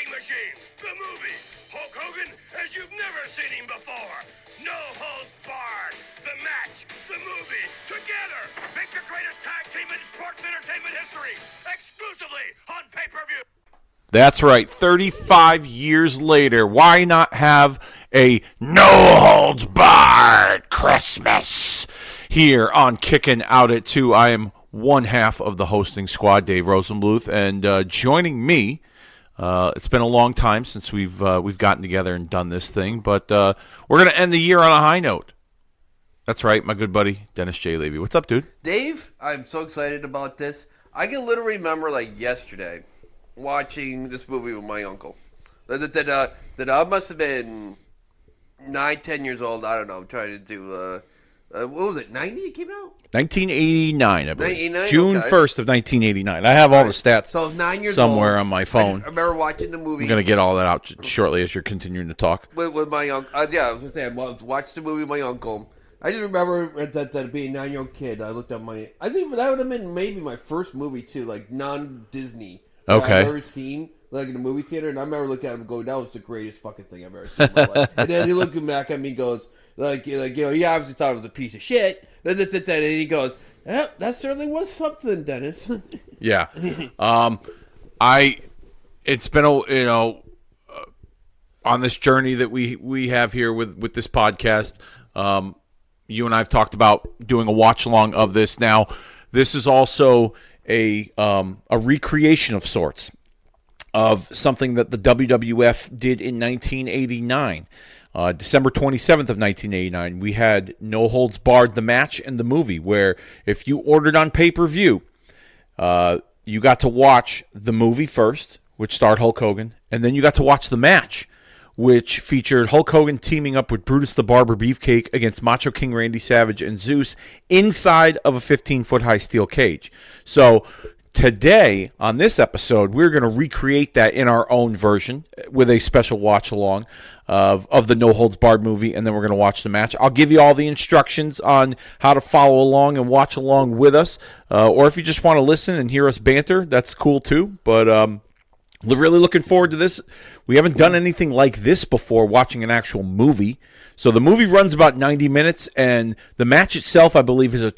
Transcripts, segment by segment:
Killing Machine, the movie. Hulk Hogan as you've never seen him before. No Holds Barred, the match, the movie, together. Make the greatest tag team in sports entertainment history. Exclusively on pay-per-view. That's right, 35 years later, why not have a no-holds-barred Christmas here on Kicking Out at 2. I am one half of the hosting squad, Dave Rosenbluth, and joining me, it's been a long time since we've gotten together and done this thing, but we're going to end the year on a high note. That's right, my good buddy, Dennis J. Levy. What's up, dude? Dave, I'm so excited about this. I can literally remember, like, yesterday, watching this movie with my uncle. That I must have been 9, 10 years old. I don't know. I'm trying to do, what was it, 90 it came out? 1989, I believe. 1989? June Okay. 1st of 1989. I have all the stats so I was 9 years somewhere old. on my phone. I remember watching the movie. I'm going to get all that out shortly as you're continuing to talk. With my uncle. I was going to say, I watched the movie with my uncle. I just remember that being a 9-year-old kid, I looked at I think that would have been maybe my first movie, too, like non-Disney. Okay. I've ever seen, like, in a movie theater, and I remember looking at him and going, that was the greatest fucking thing I've ever seen in my life. And then he looked back at me and goes, he obviously thought it was a piece of shit. And he goes, yeah, that certainly was something, Dennis. Yeah. It's been on this journey that we have here with this podcast, you and I have talked about doing a watch along of this. Now, this is also a recreation of sorts of something that the WWF did in 1989. December 27th of 1989, we had No Holds Barred, the match and the movie, where if you ordered on pay-per-view, you got to watch the movie first, which starred Hulk Hogan, and then you got to watch the match, which featured Hulk Hogan teaming up with Brutus the Barber Beefcake against Macho King Randy Savage and Zeus inside of a 15-foot-high steel cage. So today, on this episode, we're going to recreate that in our own version with a special watch-along of the No Holds Barred movie, and then we're going to watch the match. I'll give you all the instructions on how to follow along and watch along with us, or if you just want to listen and hear us banter, that's cool too, but really looking forward to this. We haven't done anything like this before, watching an actual movie. So the movie runs about 90 minutes, and the match itself, I believe, is a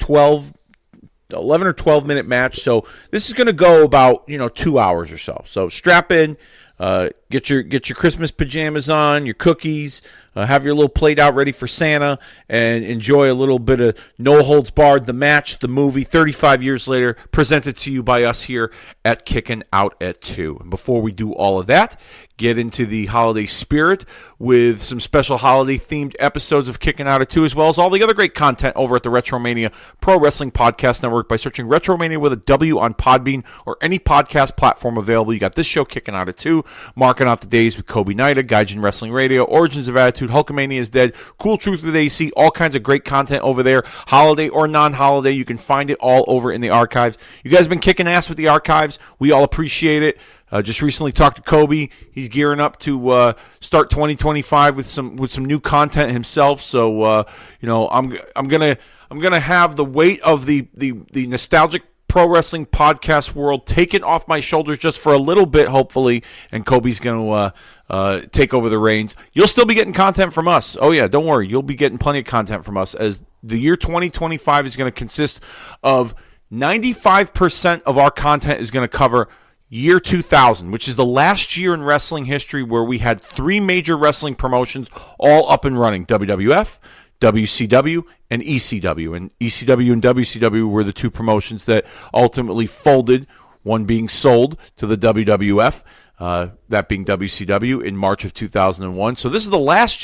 11 or 12-minute match. So this is going to go about 2 hours or so. So strap in, get your Christmas pajamas on, your cookies, have your little plate out ready for Santa, and enjoy a little bit of No Holds Barred, the match, the movie, 35 years later, presented to you by us here at Kickin' Out at 2. And before we do all of that, get into the holiday spirit with some special holiday-themed episodes of Kicking Out at 2, as well as all the other great content over at the Retromania Pro Wrestling Podcast Network by searching Retromania with a W on Podbean or any podcast platform available. You got this show, Kicking Out at 2, marking out the days with Kobe Nida, Gaijin Wrestling Radio, Origins of Attitude, Hulkamania is Dead, Cool Truth with AC, all kinds of great content over there, holiday or non-holiday. You can find it all over in the archives. You guys have been kicking ass with the archives. We all appreciate it. Just recently talked to Kobe. He's gearing up to start 2025 with some new content himself. So I'm gonna have the weight of the nostalgic pro wrestling podcast world taken off my shoulders just for a little bit, hopefully. And Kobe's gonna take over the reins. You'll still be getting content from us. Oh yeah, don't worry. You'll be getting plenty of content from us, as the year 2025 is going to consist of 95% of our content is going to cover year 2000, which is the last year in wrestling history where we had 3 major wrestling promotions all up and running: WWF, WCW, and ECW. And ECW and WCW were the 2 promotions that ultimately folded, one being sold to the WWF, that being WCW, in March of 2001. So this is the last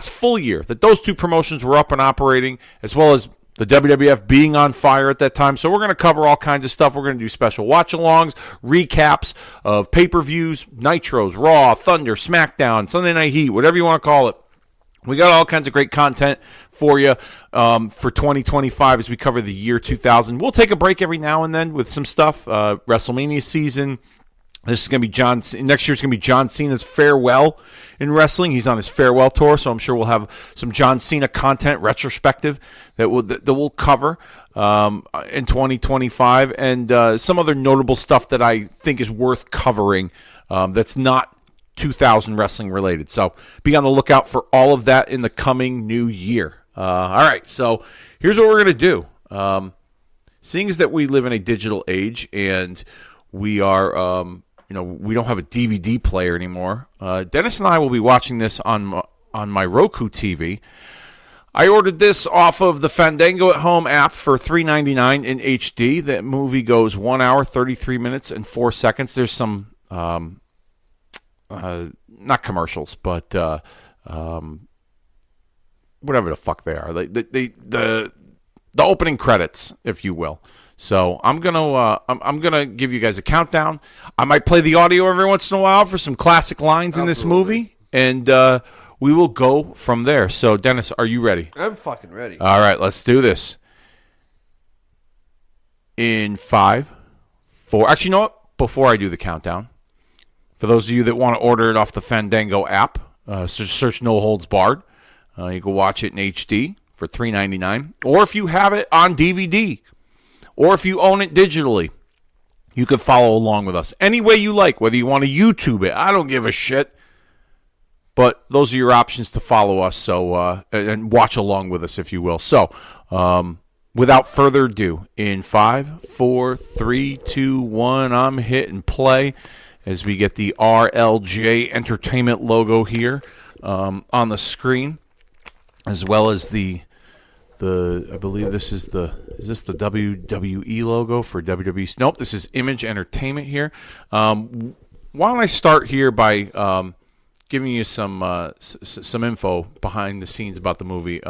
full year that those 2 promotions were up and operating, as well as the WWF being on fire at that time. So we're going to cover all kinds of stuff. We're going to do special watch-alongs, recaps of pay-per-views, Nitros, Raw, Thunder, SmackDown, Sunday Night Heat, whatever you want to call it. We got all kinds of great content for you for 2025 as we cover the year 2000. We'll take a break every now and then with some stuff. WrestleMania season. This is going to be next year's going to be John Cena's farewell in wrestling. He's on his farewell tour, so I'm sure we'll have some John Cena content retrospective that we'll cover in 2025, and some other notable stuff that I think is worth covering that's not 2000 wrestling related. So be on the lookout for all of that in the coming new year. All right, so here's what we're going to do. Seeing as that we live in a digital age and we are, we don't have a DVD player anymore, Dennis and I will be watching this on my Roku TV. I ordered this off of the Fandango at Home app for $3.99 in HD. That movie goes 1 hour, 33 minutes, and 4 seconds. There's some, not commercials, but whatever the fuck they are. The opening credits, if you will. So I'm gonna give you guys a countdown. I might play the audio every once in a while for some classic lines in this movie, and we will go from there. So Dennis, are you ready? I'm fucking ready. All right, let's do this. In 5, 4. Actually, you know what? Before I do the countdown, for those of you that want to order it off the Fandango app, search No Holds Barred. You can watch it in HD for $3.99, or if you have it on DVD, or if you own it digitally, you can follow along with us any way you like. Whether you want to YouTube it, I don't give a shit. But those are your options to follow us. So and watch along with us, if you will. So without further ado, in 5, 4, 3, 2, 1, I'm hitting play as we get the RLJ Entertainment logo here on the screen, as well as the I believe this is this the WWE logo for WWE? Nope, this is Image Entertainment here. Why don't I start here by giving you some info behind the scenes about the movie.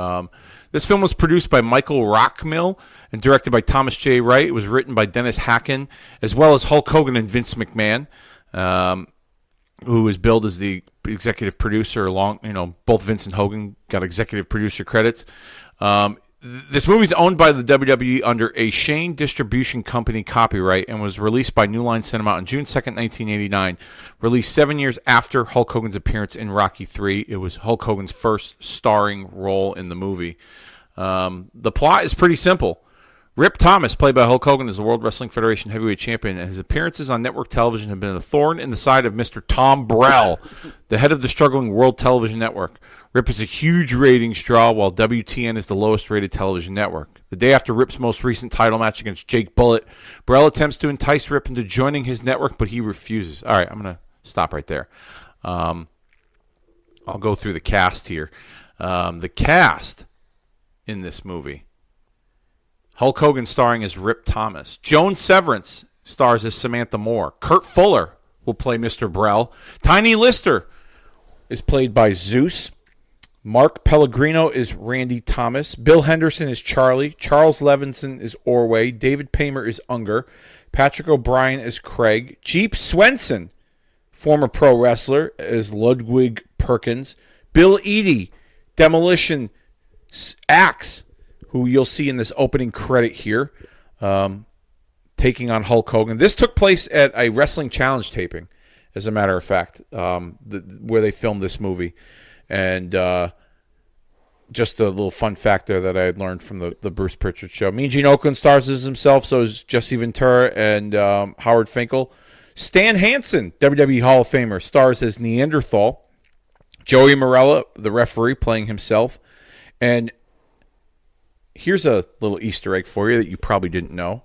This film was produced by Michael Rockmill and directed by Thomas J. Wright. It was written by Dennis Hacken, as well as Hulk Hogan and Vince McMahon, who was billed as the executive producer. Both Vince and Hogan got executive producer credits. This movie is owned by the WWE under a Shane Distribution Company copyright and was released by New Line Cinema on June 2nd, 1989. Released 7 years after Hulk Hogan's appearance in Rocky III. It was Hulk Hogan's first starring role in the movie. The plot is pretty simple. Rip Thomas, played by Hulk Hogan, is the World Wrestling Federation heavyweight champion, and his appearances on network television have been a thorn in the side of Mr. Tom Burrell, the head of the struggling World Television Network. Rip is a huge ratings draw, while WTN is the lowest-rated television network. The day after Rip's most recent title match against Jake Bullet, Burrell attempts to entice Rip into joining his network, but he refuses. All right, I'm going to stop right there. I'll go through the cast here. The cast in this movie: Hulk Hogan starring as Rip Thomas. Joan Severance stars as Samantha Moore. Kurt Fuller will play Mr. Burrell. Tiny Lister is played by Zeus. Mark Pellegrino is Randy Thomas. Bill Henderson is Charlie. Charles Levinson is Orway. David Paymer is Unger. Patrick O'Brien is Craig. Jeep Swenson, former pro wrestler, is Ludwig Perkins. Bill Eadie, Demolition Axe, who you'll see in this opening credit here, taking on Hulk Hogan. This took place at a Wrestling Challenge taping, as a matter of fact, where they filmed this movie. And just a little fun fact there that I had learned from the Bruce Pritchard show. Mean Gene Okerlund stars as himself, so is Jesse Ventura and Howard Finkel. Stan Hansen, WWE Hall of Famer, stars as Neanderthal. Joey Morella, the referee, playing himself. And here's a little Easter egg for you that you probably didn't know.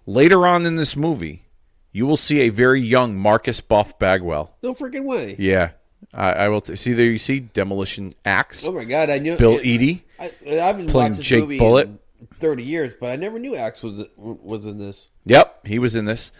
Later on in this movie, you will see a very young Marcus Buff Bagwell. No freaking way. Yeah. I will see there. You see Demolition Axe. Oh my God! I knew Bill Eadie. I've been playing watching Jake movie Bullet. in 30 years, but I never knew Axe was in this. Yep, he was in this.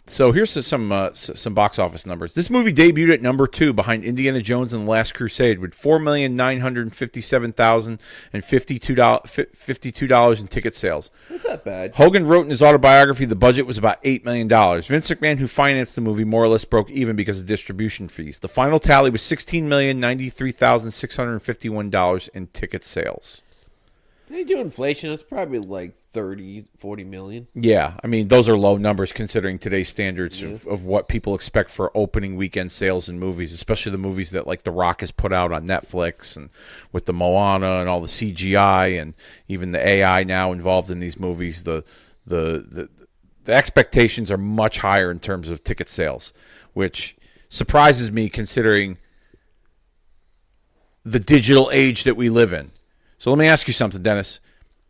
So here's some box office numbers. This movie debuted at number 2 behind Indiana Jones and the Last Crusade with $4,957,052 in ticket sales. That's not bad. Hogan wrote in his autobiography the budget was about $8 million. Vince McMahon, who financed the movie, more or less broke even because of distribution fees. The final tally was $16,093,651 in ticket sales. They do inflation. It's probably like 30, 40 million. Yeah, I mean, those are low numbers considering today's standards of what people expect for opening weekend sales in movies, especially the movies that like The Rock has put out on Netflix and with the Moana and all the CGI and even the AI now involved in these movies. The the expectations are much higher in terms of ticket sales, which surprises me considering the digital age that we live in. So let me ask you something, Dennis.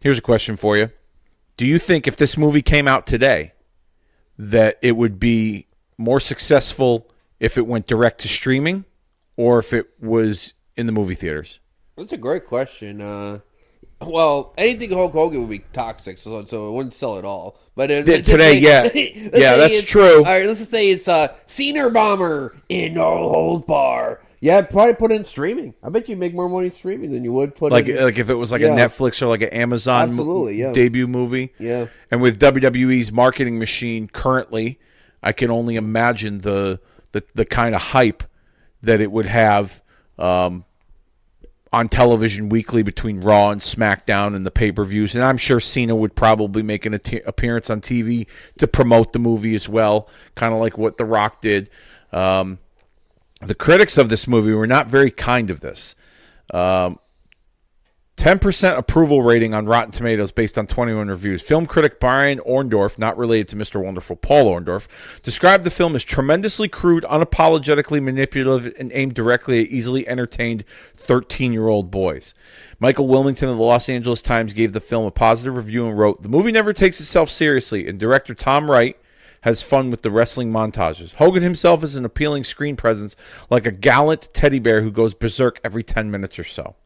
Here's a question for you. Do you think if this movie came out today that it would be more successful if it went direct to streaming or if it was in the movie theaters? That's a great question. Well, anything Hulk Hogan would be toxic, so it wouldn't sell at all. But today, that's true. All right, let's just say it's Cena Bomber in No Holds Bar. Yeah, probably put in streaming. I bet you make more money streaming than you would put like in. Like if it was like a Netflix or like an Amazon debut movie. Yeah. And with WWE's marketing machine currently, I can only imagine the kind of hype that it would have on television weekly between Raw and SmackDown and the pay-per-views. And I'm sure Cena would probably make an appearance on TV to promote the movie as well, kind of like what The Rock did. The critics of this movie were not very kind of this. 10% approval rating on Rotten Tomatoes based on 21 reviews. Film critic Brian Orndorff, not related to Mr. Wonderful Paul Orndorff, described the film as tremendously crude, unapologetically manipulative, and aimed directly at easily entertained 13-year-old boys. Michael Wilmington of the Los Angeles Times gave the film a positive review and wrote, "The movie never takes itself seriously, and director Tom Wright has fun with the wrestling montages. Hogan himself is an appealing screen presence, like a gallant teddy bear who goes berserk every 10 minutes or so."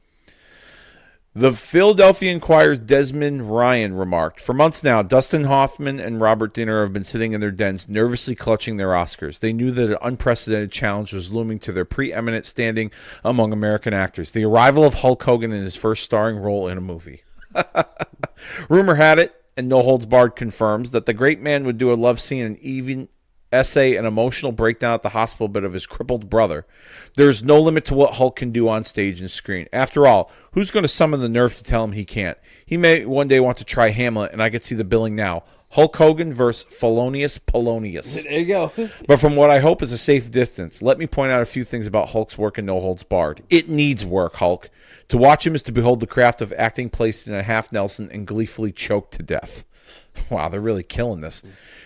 The Philadelphia Inquirer's Desmond Ryan remarked, "For months now, Dustin Hoffman and Robert De Niro have been sitting in their dens, nervously clutching their Oscars. They knew that an unprecedented challenge was looming to their preeminent standing among American actors, the arrival of Hulk Hogan in his first starring role in a movie." Rumor had it, and No Holds Barred confirms, that the great man would do a love scene and even essay an emotional breakdown at the hospital bed of his crippled brother. There's no limit to what Hulk can do on stage and screen. After all, who's going to summon the nerve to tell him he can't? He may one day want to try Hamlet, and I could see the billing now. Hulk Hogan versus Felonious Polonius. There you go. But from what I hope is a safe distance, let me point out a few things about Hulk's work in No Holds Barred. It needs work, Hulk. To watch him is to behold the craft of acting placed in a half Nelson and gleefully choked to death. Wow, they're really killing this.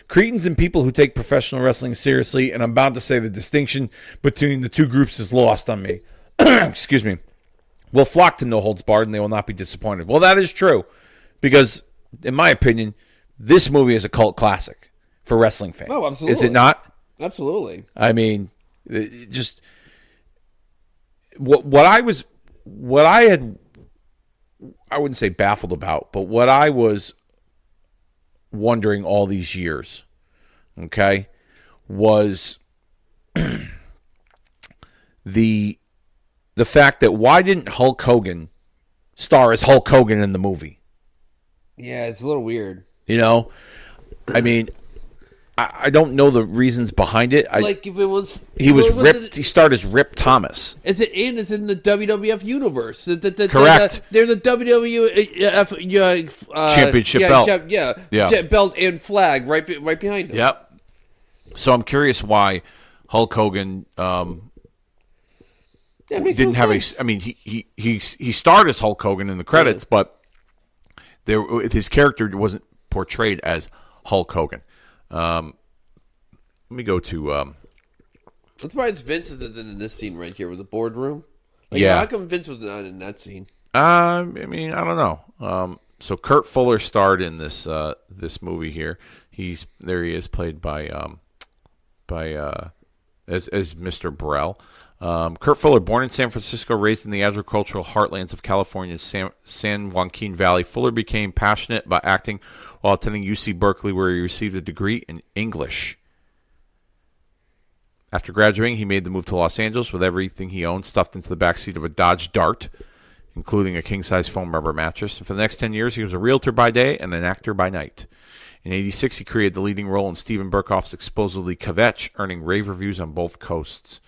Cretins and people who take professional wrestling seriously, and I'm bound to say the distinction between the two groups is lost on me, excuse me, will flock to No Holds Barred, and they will not be disappointed. Well, that is true, because, in my opinion, this movie is a cult classic for wrestling fans. Oh, absolutely. Is it not? Absolutely. I mean, just what I wouldn't say baffled about, but what I was wondering all these years, okay, was the fact that why didn't Hulk Hogan star as Hulk Hogan in the movie? Yeah, it's a little weird. You know, I mean, I don't know the reasons behind it. Like if it was, he was ripped. He started as Rip Thomas. Is it in? It's in the WWF universe. Correct. There's a WWF championship belt. Belt and flag right behind him. Yep. So I'm curious why Hulk Hogan didn't have sense. I mean, he starred as Hulk Hogan in the credits, but his character wasn't portrayed as Hulk Hogan. Let me go to. That's why Vince isn't in this scene right here with the boardroom. How come Vince was not in that scene? I mean, I don't know. So Kurt Fuller starred in this movie here. He is played by as Mr. Burrell. Kurt Fuller, born in San Francisco, raised in the agricultural heartlands of California's San Joaquin Valley, Fuller became passionate about acting while attending UC Berkeley, where he received a degree in English. After graduating, he made the move to Los Angeles with everything he owned stuffed into the backseat of a Dodge Dart, including a king-size foam rubber mattress. And for the next 10 years, he was a realtor by day and an actor by night. In '86, he created the leading role in Steven Berkoff's supposedly Kvetch, earning rave reviews on both coasts.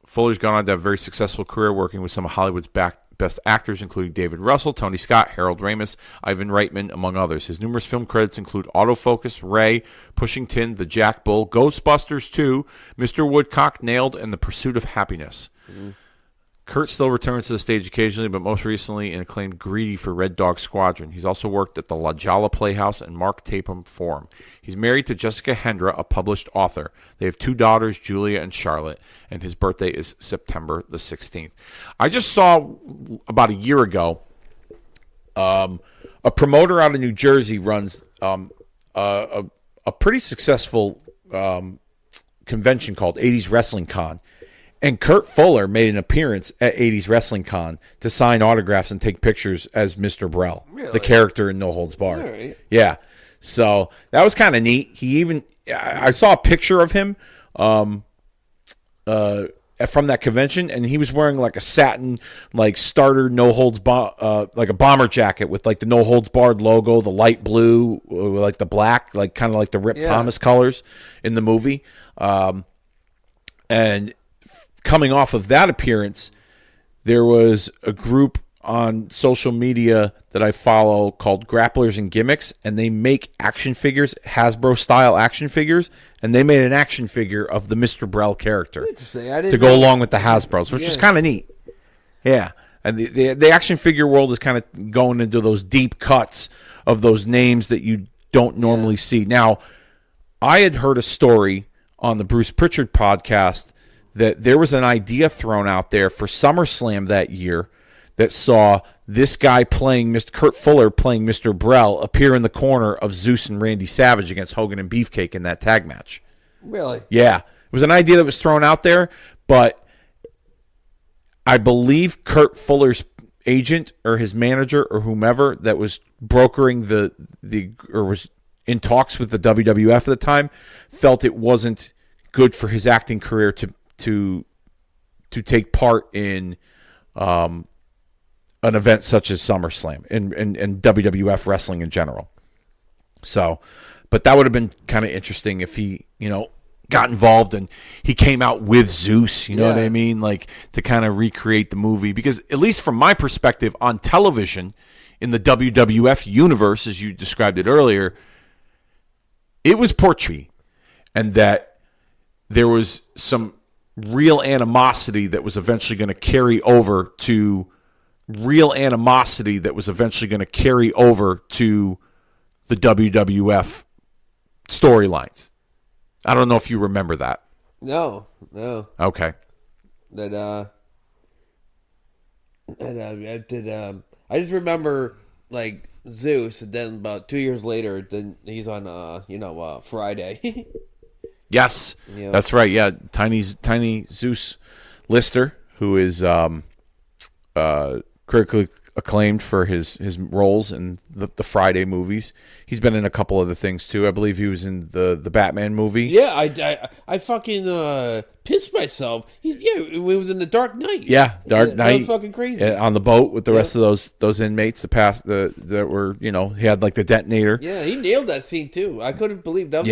Fuller's gone on to have a very successful career working with some of Hollywood's best actors, including David Russell, Tony Scott, Harold Ramis, Ivan Reitman, among others. His numerous film credits include Autofocus, Ray, Pushing Tin, The Jack Bull, Ghostbusters 2, Mr. Woodcock, Nailed, and The Pursuit of Happiness. Mm-hmm. Kurt still returns to the stage occasionally, but most recently in acclaimed Greedy for Red Dog Squadron. He's also worked at the La Jolla Playhouse and Mark Tapham Forum. He's married to Jessica Hendra, a published author. They have 2 daughters, Julia and Charlotte, and his birthday is September the 16th. I just saw about a year ago a promoter out of New Jersey runs a pretty successful convention called 80s Wrestling Con. And Kurt Fuller made an appearance at 80s Wrestling Con to sign autographs and take pictures as Mr. Brell, the character in No Holds Barred. Right. Yeah. So that was kind of neat. I saw a picture of him from that convention, and he was wearing like a satin, like starter No Holds like a bomber jacket with like the No Holds Barred logo, the light blue, like the black, like kind of like the Rip Thomas colors in the movie. And coming off of that appearance, there was a group on social media that I follow called Grapplers and Gimmicks, and they make action figures, Hasbro-style action figures, and they made an action figure of the Mr. Brell character to go along with the Hasbros, which is kind of neat. Yeah, and the action figure world is kind of going into those deep cuts of those names that you don't normally see. Now, I had heard a story on the Bruce Pritchard podcast that there was an idea thrown out there for SummerSlam that year that saw this guy playing Kurt Fuller playing Mr. Brell appear in the corner of Zeus and Randy Savage against Hogan and Beefcake in that tag match. Really? Yeah. It was an idea that was thrown out there, but I believe Kurt Fuller's agent or his manager or whomever that was brokering or was in talks with the WWF at the time felt it wasn't good for his acting career to take part in an event such as SummerSlam and WWF wrestling in general. So, but that would have been kind of interesting if he, got involved and he came out with Zeus, you know what I mean? Like to kind of recreate the movie, because at least from my perspective on television in the WWF universe, as you described it earlier, it was portrayed, and that there was some real animosity that was eventually going to carry over to the WWF storylines. I don't know if you remember that. No. Okay. I just remember like Zeus, and then about 2 years later, then he's on Friday. Yes, that's right. Yeah, Tiny Zeus Lister, who is critically acclaimed for his roles in the Friday movies. He's been in a couple other things too. I believe he was in the Batman movie. Yeah, I fucking pissed myself. We was in the Dark Knight. Yeah, Dark Knight. That was fucking crazy. On the boat with the rest of those inmates that were he had like the detonator. Yeah, he nailed that scene too. I couldn't believe that.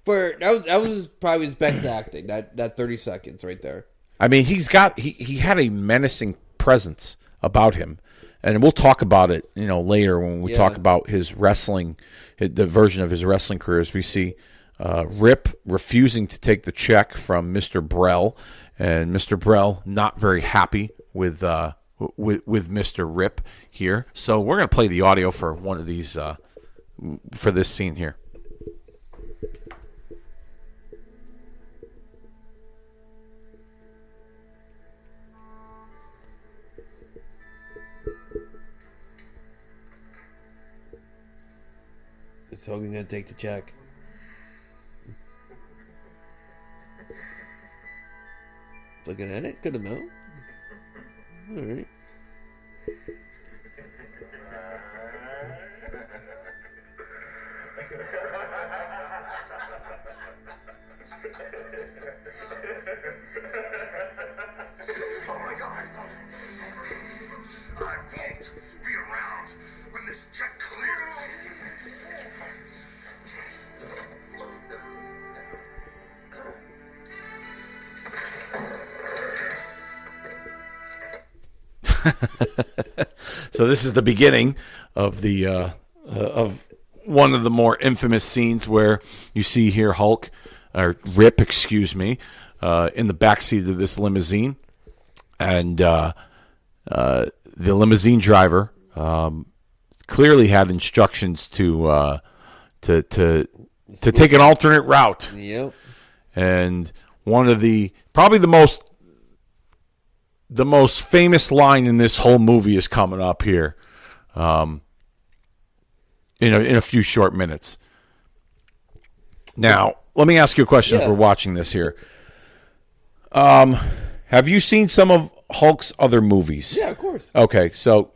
That was probably his best acting. That 30 seconds right there. I mean, he had a menacing presence about him, and we'll talk about it later when we talk about his wrestling, the version of his wrestling career. As we see Rip refusing to take the check from Mr. Brell, and Mr. Brell not very happy with Mr. Rip here. So we're going to play the audio for one of these for this scene here. Is Hogan gonna take the check? Looking at it, good amount. All right. Oh my God! I won't be around when this check clears. So this is the beginning of the of one of the more infamous scenes where you see here Rip, in the backseat of this limousine, and the limousine driver clearly had instructions to take an alternate route. Yep. And one of probably the most famous line in this whole movie is coming up here, in a few short minutes. Now, let me ask you a question as we're watching this here. Have you seen some of Hulk's other movies? Yeah, of course. Okay, so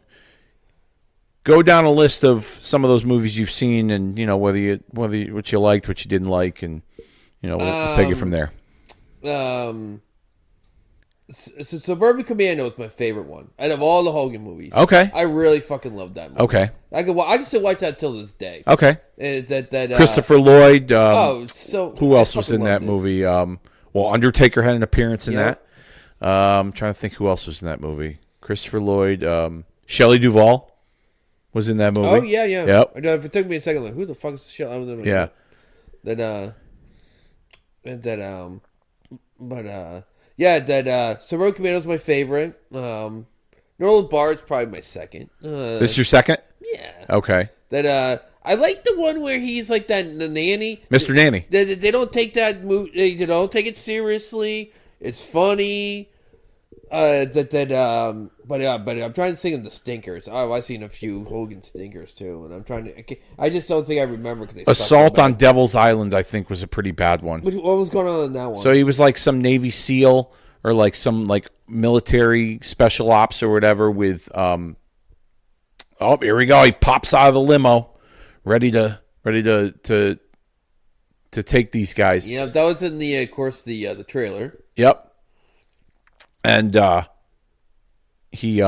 go down a list of some of those movies you've seen, and what you liked, what you didn't like, and we'll take it from there. Suburban Commando is my favorite one out of all the Hogan movies. Okay, I really fucking love that movie. Okay, I can still watch that till this day. Okay, and Christopher Lloyd. So who else was in that movie? Well, Undertaker had an appearance in that. I'm trying to think who else was in that movie. Christopher Lloyd, Shelley Duvall was in that movie. Oh yeah. Yep. It took me a second. Like, who the fuck is Shelley? Yeah. Suburban Commando is my favorite. Norland Bar is probably my second. This is your second? Yeah. Okay. I like the one where he's like the nanny, Mr. Nanny. They don't take that movie. They don't take it seriously. It's funny. But I'm trying to think of the stinkers. I've seen a few Hogan stinkers too, and I'm trying to. I just don't think I remember. Assault on Devil's Island, I think, was a pretty bad one. What was going on in that one? So he was like some Navy SEAL or like some like military special ops or whatever. With oh, here we go. He pops out of the limo, ready to take these guys. Yeah, that was in the trailer. Yep. And he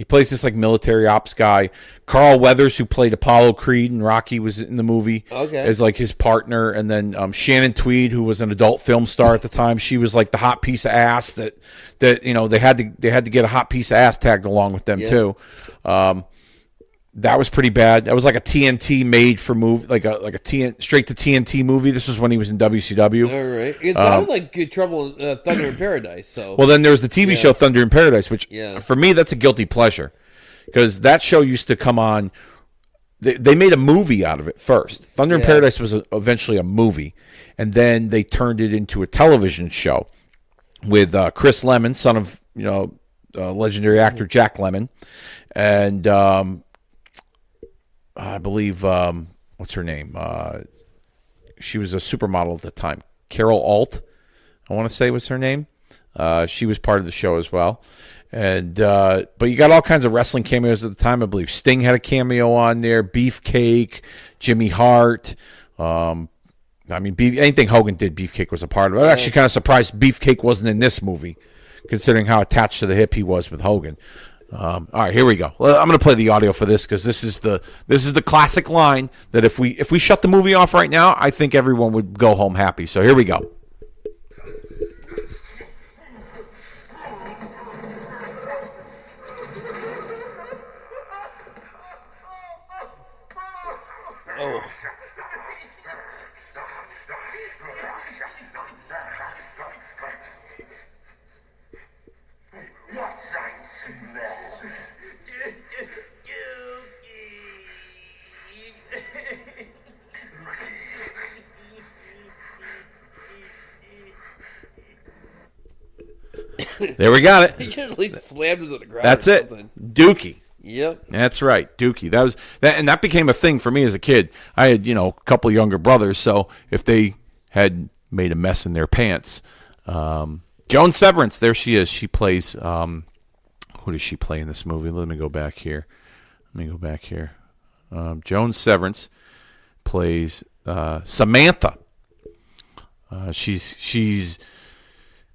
plays this like military ops guy. Carl Weathers, who played Apollo Creed and Rocky, was in the movie as like his partner. And then Shannon Tweed, who was an adult film star at the time, she was like the hot piece of ass that they had to get a hot piece of ass tagged along with them too. That was pretty bad. That was like a TNT made for movie, like a straight to TNT movie. This was when he was in WCW. All right, it sounded like Good Trouble in Thunder in Paradise. So well, then there was the TV show Thunder in Paradise, which for me that's a guilty pleasure because that show used to come on. They made a movie out of it first. Thunder in Paradise was eventually a movie, and then they turned it into a television show with Chris Lemmon, son of legendary actor Jack Lemmon, and I believe, what's her name? She was a supermodel at the time. Carol Alt, I want to say was her name. She was part of the show as well. And but you got all kinds of wrestling cameos at the time. I believe Sting had a cameo on there. Beefcake, Jimmy Hart. Anything Hogan did, Beefcake was a part of it. I'm actually kind of surprised Beefcake wasn't in this movie, considering how attached to the hip he was with Hogan. All right, here we go. Well, I'm going to play the audio for this because this is the classic line that if we shut the movie off right now, I think everyone would go home happy. So here we go. Oh. What's that smell? There we got it. He just at least slammed him to the ground. That's it. Dookie. Yep. That's right. Dookie. That was that, and that became a thing for me as a kid. I had, a couple younger brothers, so if they had made a mess in their pants, Joan Severance, there she is. She plays who does she play in this movie? Let me go back here. Joan Severance plays Samantha. She's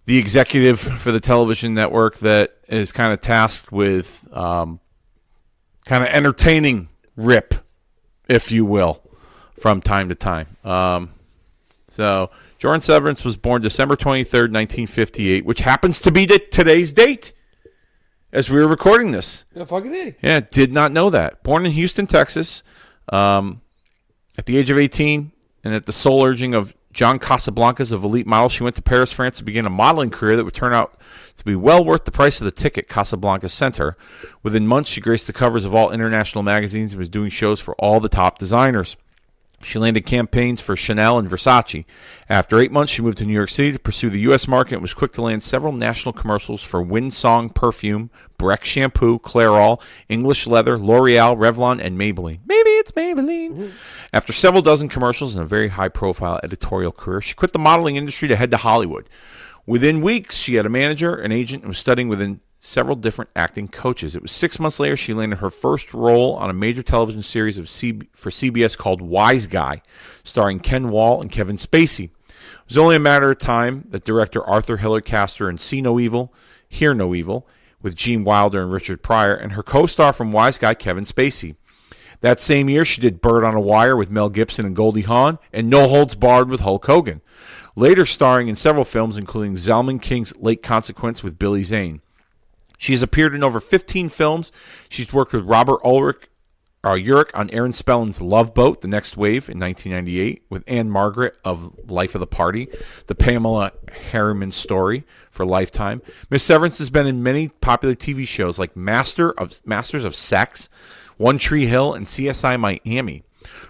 the executive for the television network that is kind of tasked with kind of entertaining Rip, if you will, from time to time. So Joan Severance was born December 23rd, 1958, which happens to be today's date as we were recording this. Yeah, fucking A. Yeah, did not know that. Born in Houston, Texas, at the age of 18, and at the sole urging of John Casablancas of Elite Model, she went to Paris, France to begin a modeling career that would turn out to be well worth the price of the ticket Casablanca sent her. Within months, she graced the covers of all international magazines and was doing shows for all the top designers. She landed campaigns for Chanel and Versace. After 8 months, she moved to New York City to pursue the U.S. market and was quick to land several national commercials for Winsong Perfume, Breck Shampoo, Clairol, English Leather, L'Oreal, Revlon, and Maybelline. Maybe it's Maybelline. Mm-hmm. After several dozen commercials and a very high-profile editorial career, she quit the modeling industry to head to Hollywood. Within weeks, she had a manager, an agent, and was studying within several different acting coaches. It was 6 months later she landed her first role on a major television series for CBS called Wise Guy, starring Ken Wall and Kevin Spacey. It was only a matter of time that director Arthur Hillard cast her in See No Evil, Hear No Evil, with Gene Wilder and Richard Pryor, and her co-star from Wise Guy, Kevin Spacey. That same year, she did Bird on a Wire with Mel Gibson and Goldie Hawn, and No Holds Barred with Hulk Hogan. Later starring in several films, including Zalman King's Late Consequence with Billy Zane. She has appeared in over 15 films. She's worked with Robert Urich on Aaron Spellman's Love Boat, The Next Wave in 1998, with Anne Margaret of Life of the Party, The Pamela Harriman Story for Lifetime. Miss Severance has been in many popular TV shows like Masters of Sex, One Tree Hill, and CSI Miami.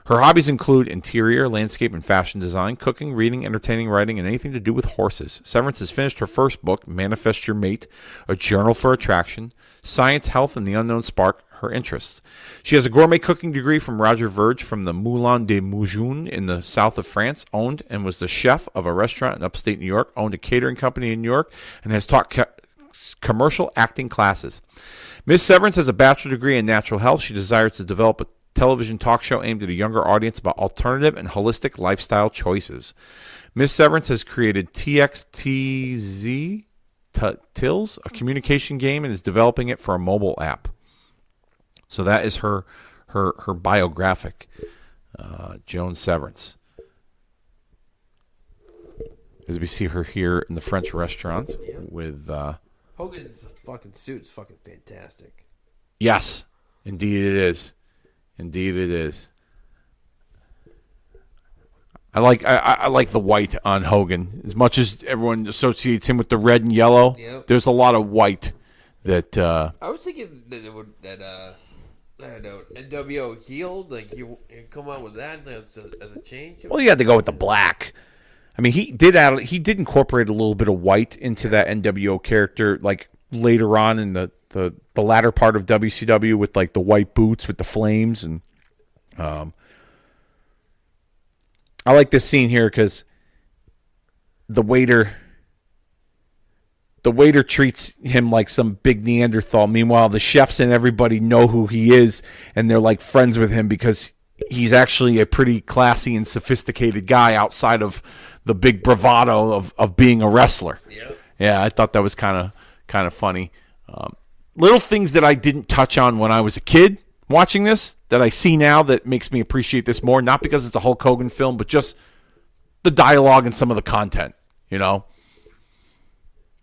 Her hobbies include interior, landscape, and fashion design, cooking, reading, entertaining, writing, and anything to do with horses. Severance has finished her first book, Manifest Your Mate, A Journal for Attraction, Science, Health, and the Unknown Spark her interests. She has a gourmet cooking degree from Roger Verge from the Moulin de Moujoun in the south of France, owned and was the chef of a restaurant in upstate New York, owned a catering company in New York, and has taught commercial acting classes. Miss Severance has a bachelor's degree in natural health. She desires to develop a television talk show aimed at a younger audience about alternative and holistic lifestyle choices. Miss Severance has created TXTZ Tills, a communication game, and is developing it for a mobile app. So that is her biographic, Joan Severance. As we see her here in the French restaurant with Hogan's fucking suit is fucking fantastic. Yes, indeed it is. Indeed it is. I like the white on Hogan. As much as everyone associates him with the red and yellow, there's a lot of white that I was thinking that NWO healed, like you come out with that as a change. Well, you had to go with the black. I mean, he did incorporate a little bit of white into that NWO character, like later on in the latter part of WCW with like the white boots with the flames, and I like this scene here because the waiter treats him like some big Neanderthal. Meanwhile, the chefs and everybody know who he is, and they're like friends with him because he's actually a pretty classy and sophisticated guy outside of the big bravado of being a wrestler. Yeah, I thought that was kind of funny. Little things that I didn't touch on when I was a kid watching this that I see now that makes me appreciate this more. Not because it's a Hulk Hogan film, but just the dialogue and some of the content. You know,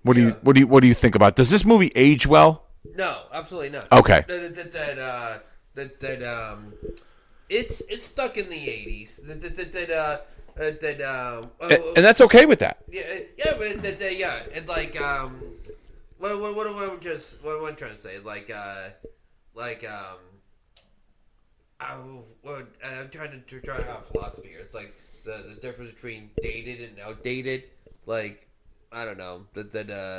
what do you think about it? Does this movie age well? No, absolutely not. Okay. It's stuck in the 80s. And that's okay with that. And like what am I trying to say? I'm trying to have philosophy here. It's like the difference between dated and outdated. Like, I don't know.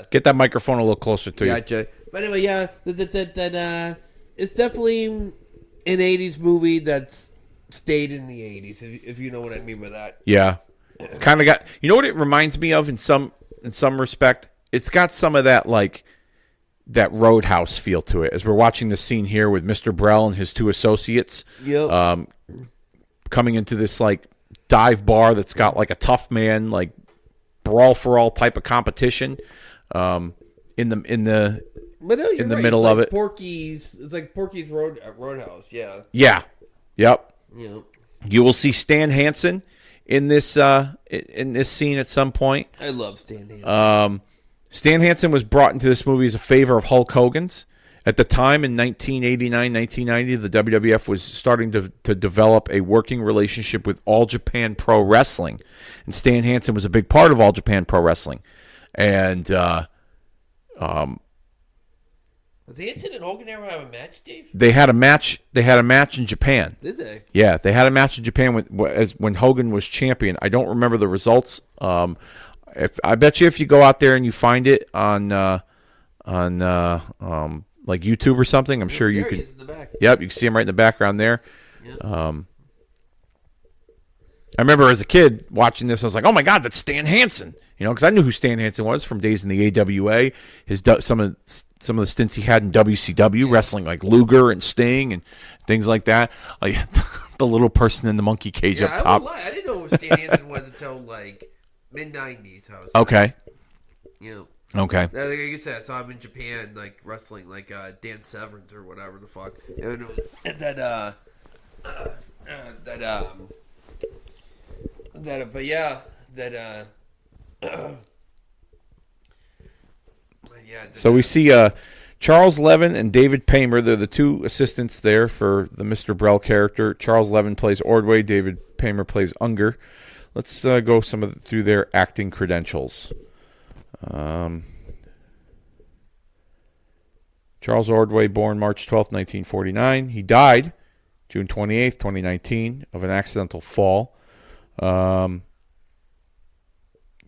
Get that microphone a little closer to you. Gotcha. But anyway, it's definitely an 80s movie that's stayed in the 80s, if you know what I mean by that. Yeah. It's kind of got, you know what it reminds me of in some respect? It's got some of that, like, that Roadhouse feel to it. As we're watching the scene here with Mr. Brell and his two associates coming into this, like, dive bar that's got, like, a tough man, like, brawl for all type of competition in the middle of it. It's like Porky's Roadhouse, yeah. Yeah. Yep. Yeah. You will see Stan Hansen in this scene at some point. I love Stan Hansen. Stan Hansen was brought into this movie as a favor of Hulk Hogan's, At the time in 1989, 1990, the WWF was starting to develop a working relationship with All Japan Pro Wrestling. And Stan Hansen was a big part of All Japan Pro Wrestling. And Did Hansen and Hogan ever have a match, Dave? they had a match in Japan. Did they? Yeah, they had a match in Japan when Hogan was champion. I don't remember the results. I bet you if you go out there and you find it on like YouTube or something, I'm sure you can. In the back. Yep, you can see him right in the background there. Yep. I remember as a kid watching this, I was like, "Oh my God, that's Stan Hansen!" Because I knew who Stan Hansen was from days in the AWA. Some of the stints he had in WCW, wrestling like Luger and Sting and things like that. Like the little person in the monkey cage up top. I didn't know who Stan Hansen was until like mid-90s. Okay. Yeah. Okay. Like you said, I saw him in Japan, like wrestling, like Dan Severance or whatever the fuck. And So we see Charles Levin and David Paymer. They're the two assistants there for the Mr. Brell character. Charles Levin plays Ordway. David Paymer plays Unger. Let's go through their acting credentials. Charles Ordway, born March 12th, 1949. He died June 28th, 2019, of an accidental fall.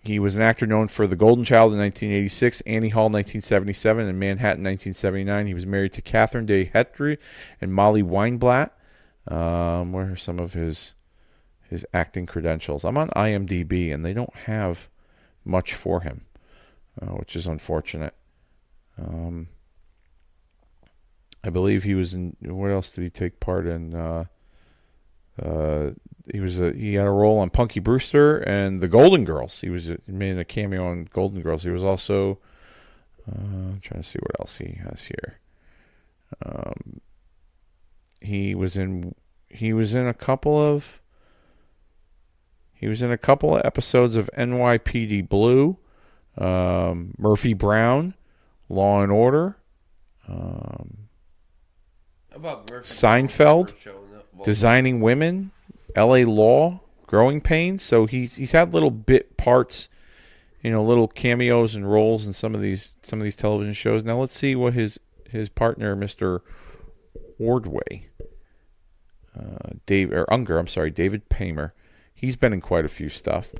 He was an actor known for The Golden Child in 1986, Annie Hall 1977, and Manhattan 1979. He was married to Catherine Day Hetry and Molly Weinblatt. Where are some of his acting credentials? I'm on IMDb, and they don't have much for him, which is unfortunate. I believe he was in. What else did he take part in? He had a role on Punky Brewster and the Golden Girls. He made a cameo on Golden Girls. He was also trying to see what else he has here. He was in a couple of episodes of NYPD Blue, Murphy Brown, Law and Order. About Murphy Seinfeld, Designing Women, L.A. Law, Growing Pains. So he's had little bit parts, little cameos and roles in some of these television shows. Now let's see what his partner, Mr. Ordway, David Paymer. He's been in quite a few stuff.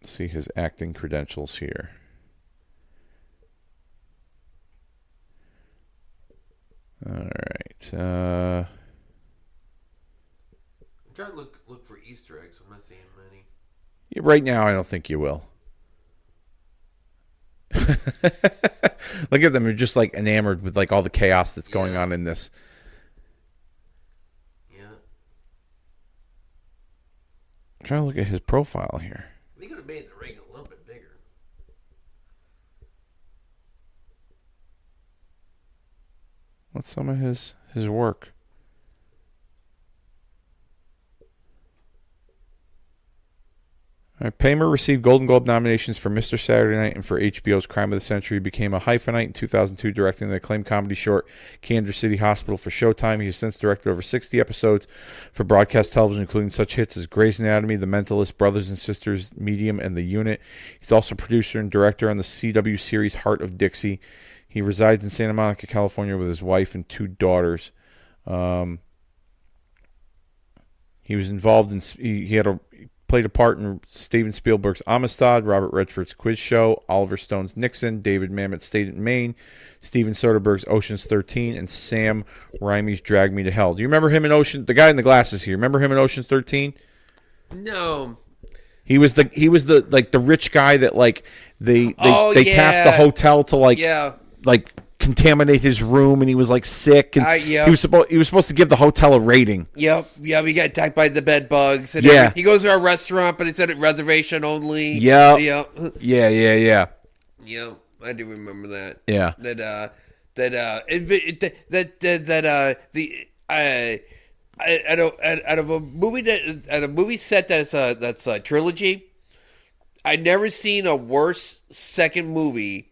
See his acting credentials here. All right. I'm trying to look for Easter eggs. I'm not seeing many. Yeah, right now, I don't think you will. Look at them. They're just like enamored with like all the chaos that's going on in this. Yeah. I'm trying to look at his profile here. We could have made the ring a little bit bigger. What's some of his work? All right, Paymer received Golden Globe nominations for Mr. Saturday Night and for HBO's Crime of the Century. He became a hyphenate in 2002, directing the acclaimed comedy short Kansas City Hospital for Showtime. He has since directed over 60 episodes for broadcast television, including such hits as Grey's Anatomy, The Mentalist, Brothers and Sisters, Medium, and The Unit. He's also producer and director on the CW series Heart of Dixie. He resides in Santa Monica, California, with his wife and two daughters. He was involved in. He played a part in Steven Spielberg's Amistad, Robert Redford's Quiz Show, Oliver Stone's Nixon, David Mamet's State of Maine, Steven Soderbergh's Ocean's 13, and Sam Raimi's Drag Me to Hell. Do you remember him in The guy in the glasses here. Remember him in Ocean's 13? No. He was the like the rich guy that like they tasked the hotel to like contaminate his room, and he was like sick, and he was supposed to give the hotel a rating. Yep. Yeah, we got attacked by the bed bugs. And he goes to a restaurant, but it said reservation only. Yeah. Yeah. Yeah. Yep. I do remember that. Yeah. out of a movie set that's a trilogy, I've never seen a worse second movie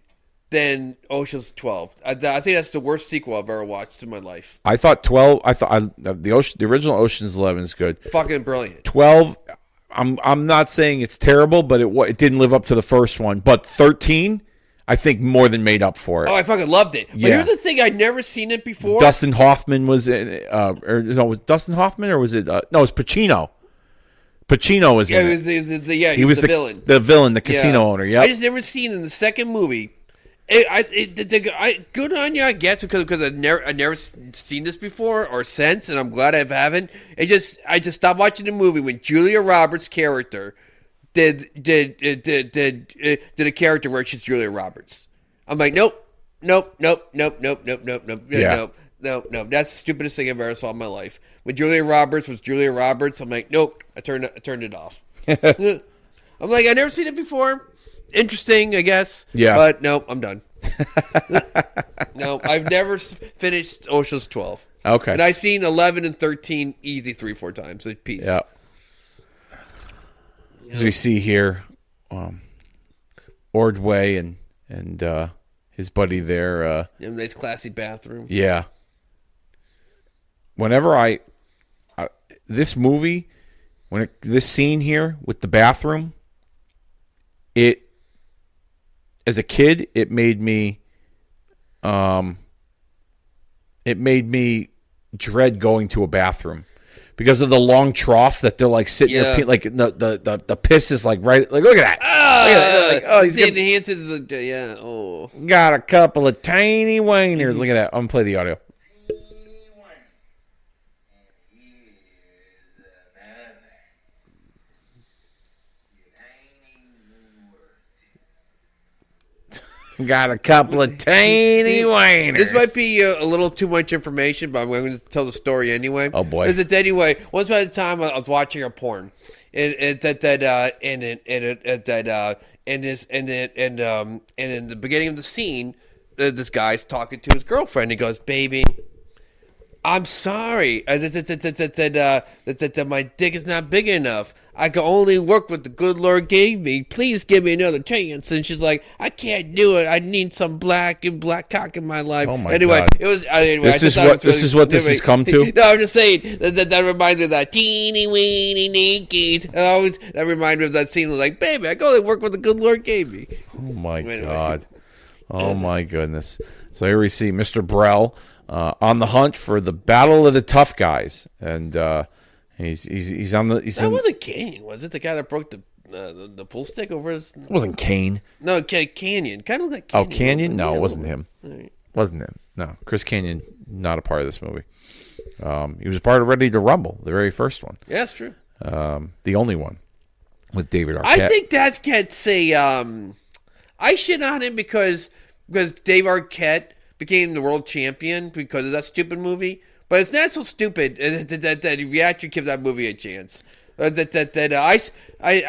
than Ocean's 12. I think that's the worst sequel I've ever watched in my life. I thought 12. The original Ocean's 11 is good. Fucking brilliant. 12. I'm not saying it's terrible, but it didn't live up to the first one. But 13, I think more than made up for it. Oh, I fucking loved it. But here's the thing: I'd never seen it before. Dustin Hoffman was in. Was Dustin Hoffman or was it? No, it was Pacino. Pacino was in it. He was the villain. The villain, the casino owner. Yeah. I just never seen in the second movie. Good on you, I guess, because I've never seen this before or since, and I'm glad I haven't. I just stopped watching the movie when Julia Roberts' character did a character where she's Julia Roberts. I'm like, nope. That's the stupidest thing I've ever saw in my life. When Julia Roberts was Julia Roberts, I'm like, nope. I turned it off. I'm like, I've never seen it before. Interesting, I guess. Yeah. But no, I'm done. No, I've never finished Ocean's 12. Okay. And I've seen 11 and 13 easy 3-4 times. A piece. Yeah. As we see here, Ordway and his buddy there. Nice classy bathroom. Yeah. Whenever this movie, this scene here with the bathroom, as a kid, it made me dread going to a bathroom because of the long trough that they're like sitting there, like the piss is like right, like look at that. He's getting the hands into the got a couple of tiny wieners. Look at that. I'm gonna play the audio. Got a couple of tiny wieners. This might be a little too much information, but I'm going to tell the story anyway. Oh boy! Anyway, once upon a time, I was watching a porn, and in the beginning of the scene, this guy's talking to his girlfriend. He goes, "Baby, I'm sorry that my dick is not big enough. I can only work what the good Lord gave me. Please give me another chance." And she's like, "I can't do it. I need some black cock in my life." Oh my God. It was. This is what this has come to. No, I'm just saying that reminds me of that teeny weeny ninkies. That reminds me of that scene. Like, baby, I can only work what the good Lord gave me. Oh my God. Oh my goodness. So here we see Mr. Brell on the hunt for the Battle of the Tough Guys, and he's on the. That wasn't Canyon, was it? The guy that broke the pool stick over his. It wasn't Kane. No, Canyon. Kind of like Canyon. Oh, Canyon? No, it wasn't him. Right. Wasn't him. No, Chris Canyon, not a part of this movie. He was part of Ready to Rumble, the very first one. Yeah, that's true. The only one with David Arquette. I think that gets I shit on him because Dave Arquette became the world champion because of that stupid movie. But it's not so stupid that we actually give that movie a chance. I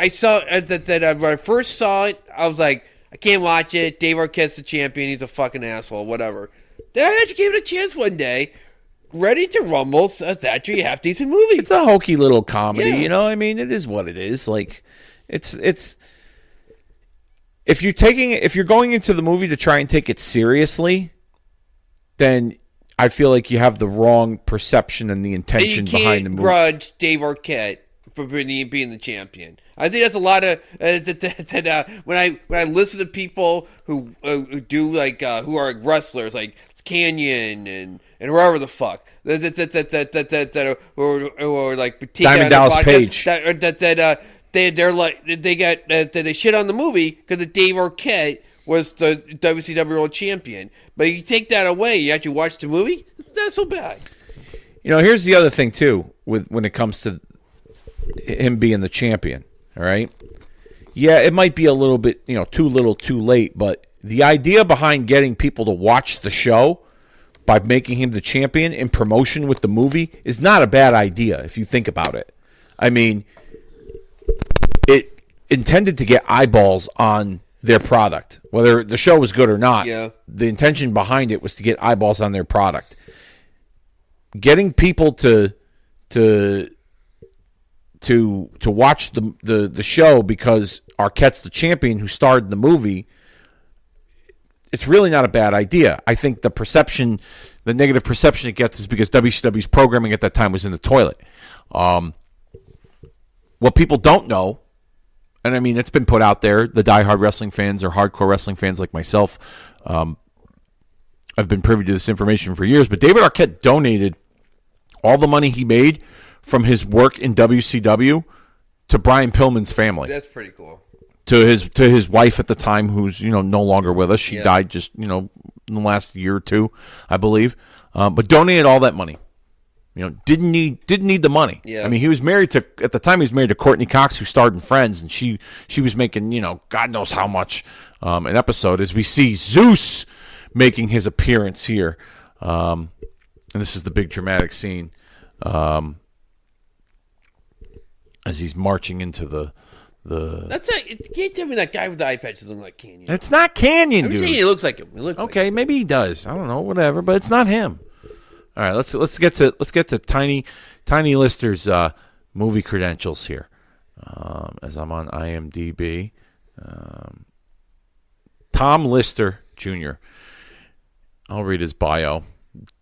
saw that when I first saw it, I was like, I can't watch it. Dave Arquette's the champion. He's a fucking asshole. Whatever. Then I actually gave it a chance one day. Ready to Rumble. That's actually a half decent movie. It's a hokey little comedy, you know. I mean, it is what it is. Like, it's. If you're going into the movie to try and take it seriously, then I feel like you have the wrong perception and the intention behind the movie. You can't grudge Dave Arquette for being the champion. I think that's a lot of when I listen to people who do like who are wrestlers like Canyon and whoever the fuck or like Diamond Dallas Page they're like they shit on the movie because Dave Arquette was the WCW World Champion. But you take that away, you actually watch the movie, it's not so bad. You know, here's the other thing too when it comes to him being the champion. All right, yeah, it might be a little bit, too little, too late, but the idea behind getting people to watch the show by making him the champion in promotion with the movie is not a bad idea if you think about it. I mean, it intended to get eyeballs on their product, whether the show was good or not. Yeah. The intention behind it was to get eyeballs on their product. Getting people to to watch the show because Arquette's the champion who starred in the movie, it's really not a bad idea. I think the negative perception it gets is because WCW's programming at that time was in the toilet. What people don't know, and I mean it's been put out there, the diehard wrestling fans or hardcore wrestling fans like myself, I've been privy to this information for years, but David Arquette donated all the money he made from his work in WCW to Brian Pillman's family. That's pretty cool. To his wife at the time, who's no longer with us. She died just in the last year or two, I believe. But donated all that money. Didn't need the money. Yeah. I mean, he was married to Courtney Cox, who starred in Friends, and she was making God knows how much an episode. As we see Zeus making his appearance here, and this is the big dramatic scene as he's marching into the. That's not. You can't tell me that guy with the eye patch doesn't look like Canyon. It's not Canyon, dude. I'm saying he looks like him. Okay, maybe he does. I don't know, whatever. But it's not him. All right, let's get to Tiny Lister's movie credentials here. As I'm on IMDb, Tom Lister Jr. I'll read his bio.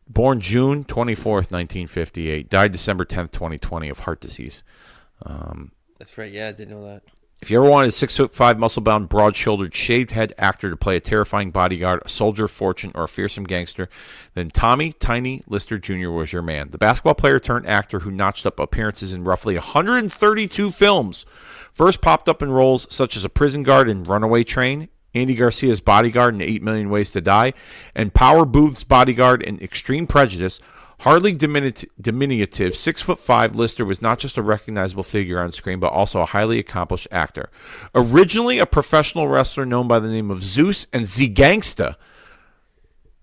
Born June 24th, 1958. Died December 10th, 2020 of heart disease. That's right. Yeah, I didn't know that. If you ever wanted a 6'5", muscle-bound, broad-shouldered, shaved-head actor to play a terrifying bodyguard, a soldier of fortune, or a fearsome gangster, then Tommy Tiny Lister Jr. was your man. The basketball player turned actor who notched up appearances in roughly 132 films. First popped up in roles such as a prison guard in Runaway Train, Andy Garcia's bodyguard in 8 Million Ways to Die, and Power Booth's bodyguard in Extreme Prejudice. Hardly diminutive, 6'5", Lister was not just a recognizable figure on screen, but also a highly accomplished actor. Originally a professional wrestler known by the name of Zeus and Z-Gangsta,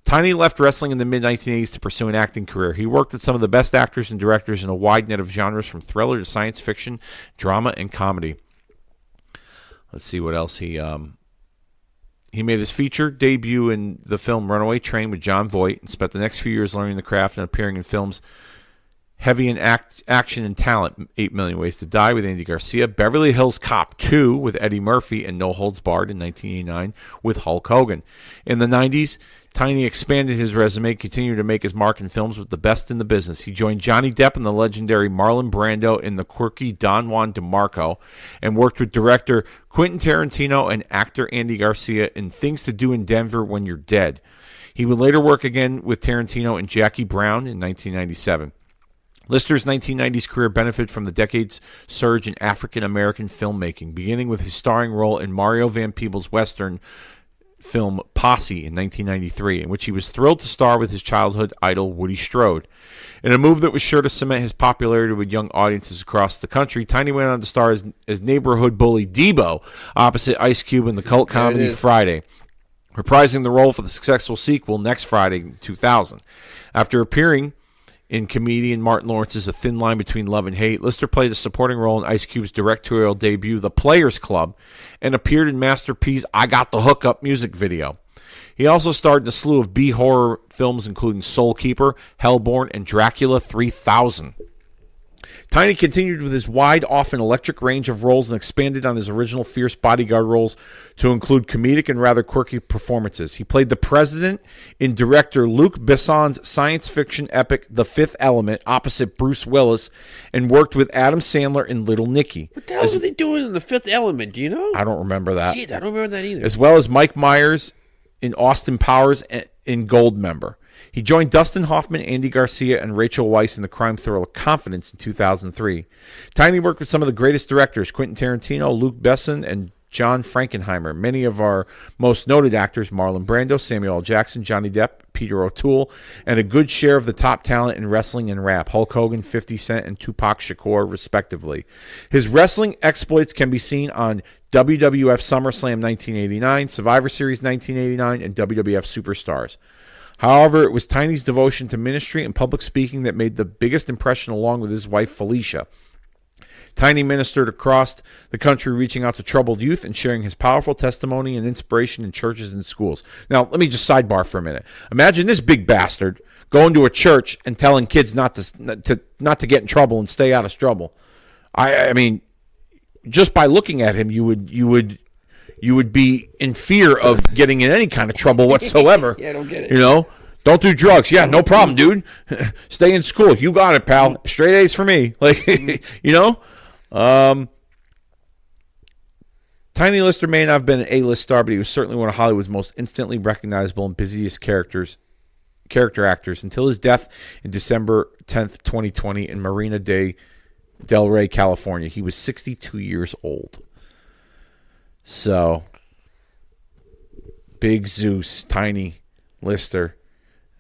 Tiny left wrestling in the mid-1980s to pursue an acting career. He worked with some of the best actors and directors in a wide net of genres, from thriller to science fiction, drama, and comedy. Let's see what else he made his feature debut in the film Runaway Train with John Voight and spent the next few years learning the craft and appearing in films heavy in action and talent, 8 Million Ways to Die with Andy Garcia, Beverly Hills Cop 2 with Eddie Murphy, and No Holds Barred in 1989 with Hulk Hogan. In the 90s, Tiny expanded his resume, continued to make his mark in films with the best in the business. He joined Johnny Depp and the legendary Marlon Brando in the quirky Don Juan DeMarco, and worked with director Quentin Tarantino and actor Andy Garcia in Things to Do in Denver When You're Dead. He would later work again with Tarantino and Jackie Brown in 1997. Lister's 1990s career benefited from the decade's surge in African-American filmmaking, beginning with his starring role in Mario Van Peebles' Western film Posse in 1993, in which he was thrilled to star with his childhood idol Woody Strode. In a move that was sure to cement his popularity with young audiences across the country, Tiny went on to star as neighborhood bully Debo opposite Ice Cube in the cult comedy Friday, reprising the role for the successful sequel Next Friday 2000. After appearing in comedian Martin Lawrence's A Thin Line Between Love and Hate, Lister played a supporting role in Ice Cube's directorial debut, The Players Club, and appeared in Master P's I Got the Hookup music video. He also starred in a slew of B-horror films, including Soul Keeper, Hellborn, and Dracula 3000. Tiny continued with his wide, often electric range of roles and expanded on his original fierce bodyguard roles to include comedic and rather quirky performances. He played the president in director Luc Besson's science fiction epic The Fifth Element opposite Bruce Willis, and worked with Adam Sandler in Little Nicky. What the hell were they doing in The Fifth Element? Do you know? I don't remember that. Jeez, I don't remember that either. As well as Mike Myers in Austin Powers in Goldmember. He joined Dustin Hoffman, Andy Garcia, and Rachel Weisz in the crime thriller Confidence in 2003. Tiny worked with some of the greatest directors, Quentin Tarantino, Luc Besson, and John Frankenheimer. Many of our most noted actors, Marlon Brando, Samuel L. Jackson, Johnny Depp, Peter O'Toole, and a good share of the top talent in wrestling and rap, Hulk Hogan, 50 Cent, and Tupac Shakur, respectively. His wrestling exploits can be seen on WWF SummerSlam 1989, Survivor Series 1989, and WWF Superstars. However, it was Tiny's devotion to ministry and public speaking that made the biggest impression, along with his wife, Felicia. Tiny ministered across the country, reaching out to troubled youth and sharing his powerful testimony and inspiration in churches and schools. Now, let me just sidebar for a minute. Imagine this big bastard going to a church and telling kids not to get in trouble and stay out of trouble. I mean, just by looking at him, you would be in fear of getting in any kind of trouble whatsoever. Yeah, I don't get it. You know, don't do drugs. Yeah, no problem, dude. Stay in school. You got it, pal. Straight A's for me. Like, you know. Tiny Lister may not have been an A-list star, but he was certainly one of Hollywood's most instantly recognizable and busiest character actors until his death in December 10th, 2020 in Marina Del Rey, California. He was 62 years old. So, big Zeus, Tiny Lister,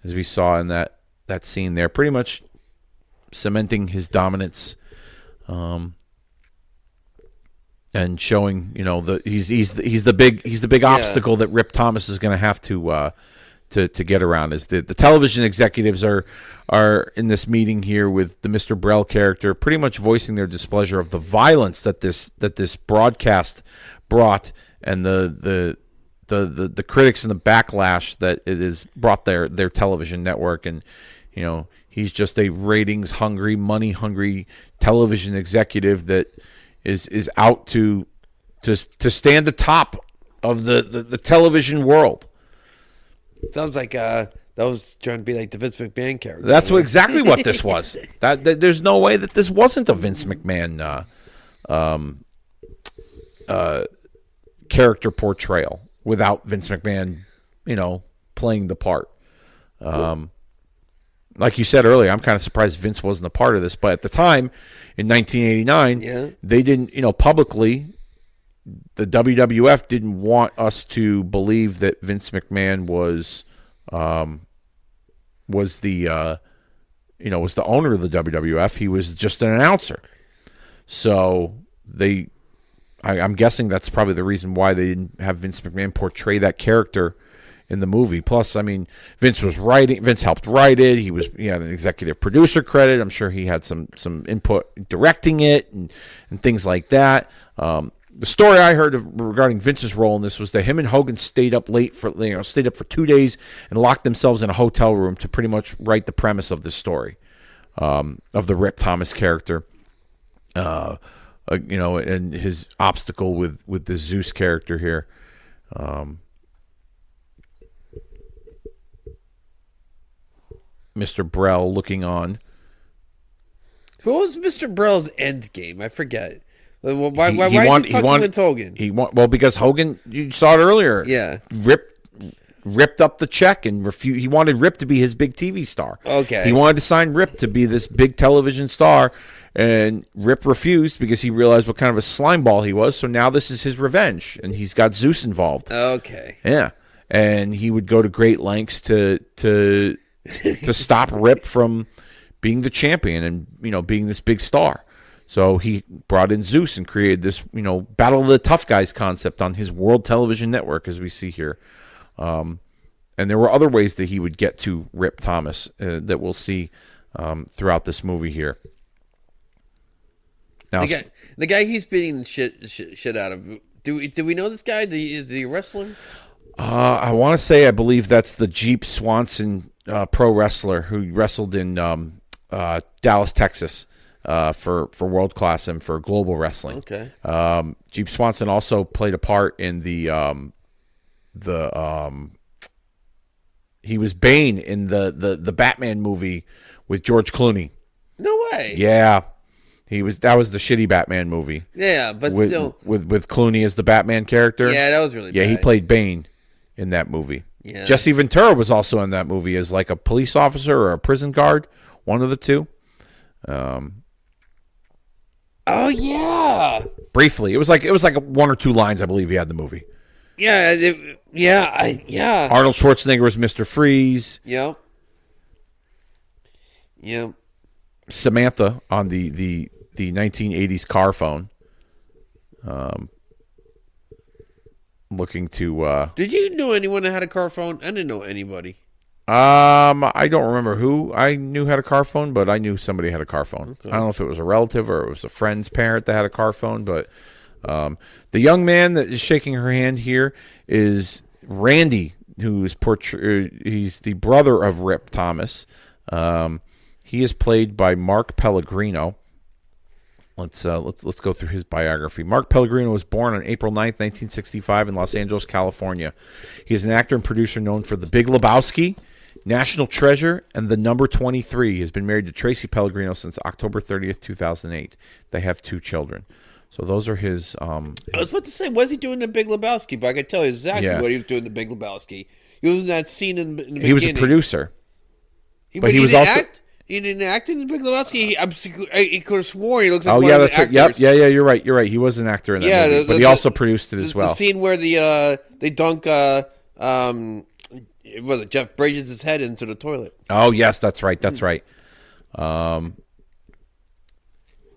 as we saw in that scene there, pretty much cementing his dominance. And showing, you know, he's the big obstacle that Rip Thomas is going to have to get around. Is the television executives are in this meeting here with the Mr. Brell character, pretty much voicing their displeasure of the violence that this broadcast brought, and the critics and the backlash that it has brought their television network. And you know, he's just a ratings hungry, money hungry television executive that is out to stand atop of the television world. Sounds like that was trying to be like the Vince McMahon character. That's exactly what this was. That there's no way that this wasn't a Vince McMahon character portrayal without Vince McMahon, you know, playing the part. Like you said earlier, I'm kind of surprised Vince wasn't a part of this, but at the time, in 1989, they didn't, you know, publicly, the WWF didn't want us to believe that Vince McMahon was the owner of the WWF. He was just an announcer. So I'm guessing that's probably the reason why they didn't have Vince McMahon portray that character in the movie. Plus, I mean, Vince helped write it. He had an executive producer credit. I'm sure he had some input directing it and things like that. The story I heard regarding Vince's role in this was that him and Hogan stayed up for 2 days and locked themselves in a hotel room to pretty much write the premise of this story, of the Rip Thomas character, you know, and his obstacle with the Zeus character here. Mr. Brell looking on. Who was Mr. Brell's end game? I forget. Why did he fucking with Hogan? Well, because Hogan, you saw it earlier. Yeah. Ripped up the check and refused. He wanted Rip to be his big TV star. Okay. He wanted to sign Rip to be this big television star, and Rip refused because he realized what kind of a slimeball he was. So now this is his revenge, and he's got Zeus involved. Okay. Yeah, and he would go to great lengths to stop Rip from being the champion and, you know, being this big star. So he brought in Zeus and created this, you know, Battle of the Tough Guys concept on his World Television Network, as we see here. And there were other ways that he would get to Rip Thomas that we'll see throughout this movie here. Now, the guy he's beating shit out of. Do we know this guy? Is he a wrestler? I want to say I believe that's the Jeep Swanson pro wrestler who wrestled in Dallas, Texas for World Class and for Global Wrestling. Okay. Jeep Swanson also played a part in he was Bane in the Batman movie with George Clooney. No way. Yeah. That was the shitty Batman movie. Yeah, but still with Clooney as the Batman character. Yeah, that was really bad. He played Bane in that movie. Yeah. Jesse Ventura was also in that movie as like a police officer or a prison guard, one of the two. Oh yeah. Briefly, it was like 1 or 2 lines, I believe he had in the movie. Yeah, yeah. Arnold Schwarzenegger was Mr. Freeze. Yep. Samantha on the 1980s car phone. Looking to. Did you know anyone that had a car phone? I didn't know anybody. I don't remember who I knew had a car phone, but I knew somebody had a car phone. Okay. I don't know if it was a relative or it was a friend's parent that had a car phone, but the young man that is shaking her hand here is Randy, he's the brother of Rip Thomas. He is played by Mark Pellegrino. Let's go through his biography. Mark Pellegrino was born on April 9th, 1965 in Los Angeles, California. He is an actor and producer known for The Big Lebowski, National Treasure, and The Number 23. He has been married to Tracy Pellegrino since October 30th, 2008. They have 2 children. So those are his... I was about to say, what is he doing in The Big Lebowski? But I can tell you exactly what he was doing in The Big Lebowski. He was in that scene in the beginning. He was a producer. But he was also... He didn't act in The Big Lebowski. He could have sworn he looks like one of the actors. Right. Yep. Yeah, you're right. You're right. He was an actor in that movie, but he also produced it as well. The scene where they dunk Jeff Bridges' head into the toilet. Oh, yes, that's right. That's right.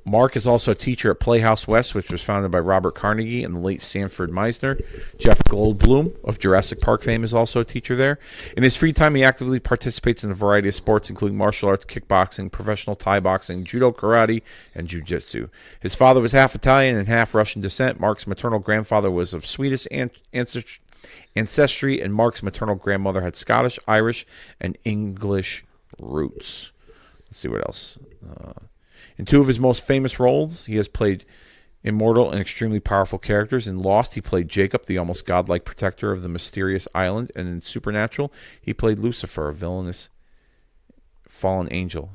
Mark is also a teacher at Playhouse West, which was founded by Robert Carnegie and the late Sanford Meisner. Jeff Goldblum of Jurassic Park fame is also a teacher there. In his free time, he actively participates in a variety of sports, including martial arts, kickboxing, professional Thai boxing, judo, karate, and jiu-jitsu. His father was half Italian and half Russian descent. Mark's maternal grandfather was of Swedish ancestry, and Mark's maternal grandmother had Scottish, Irish, and English roots. Let's see what else. In 2 of his most famous roles, he has played immortal and extremely powerful characters. In Lost, he played Jacob, the almost godlike protector of the mysterious island. And in Supernatural, he played Lucifer, a villainous fallen angel.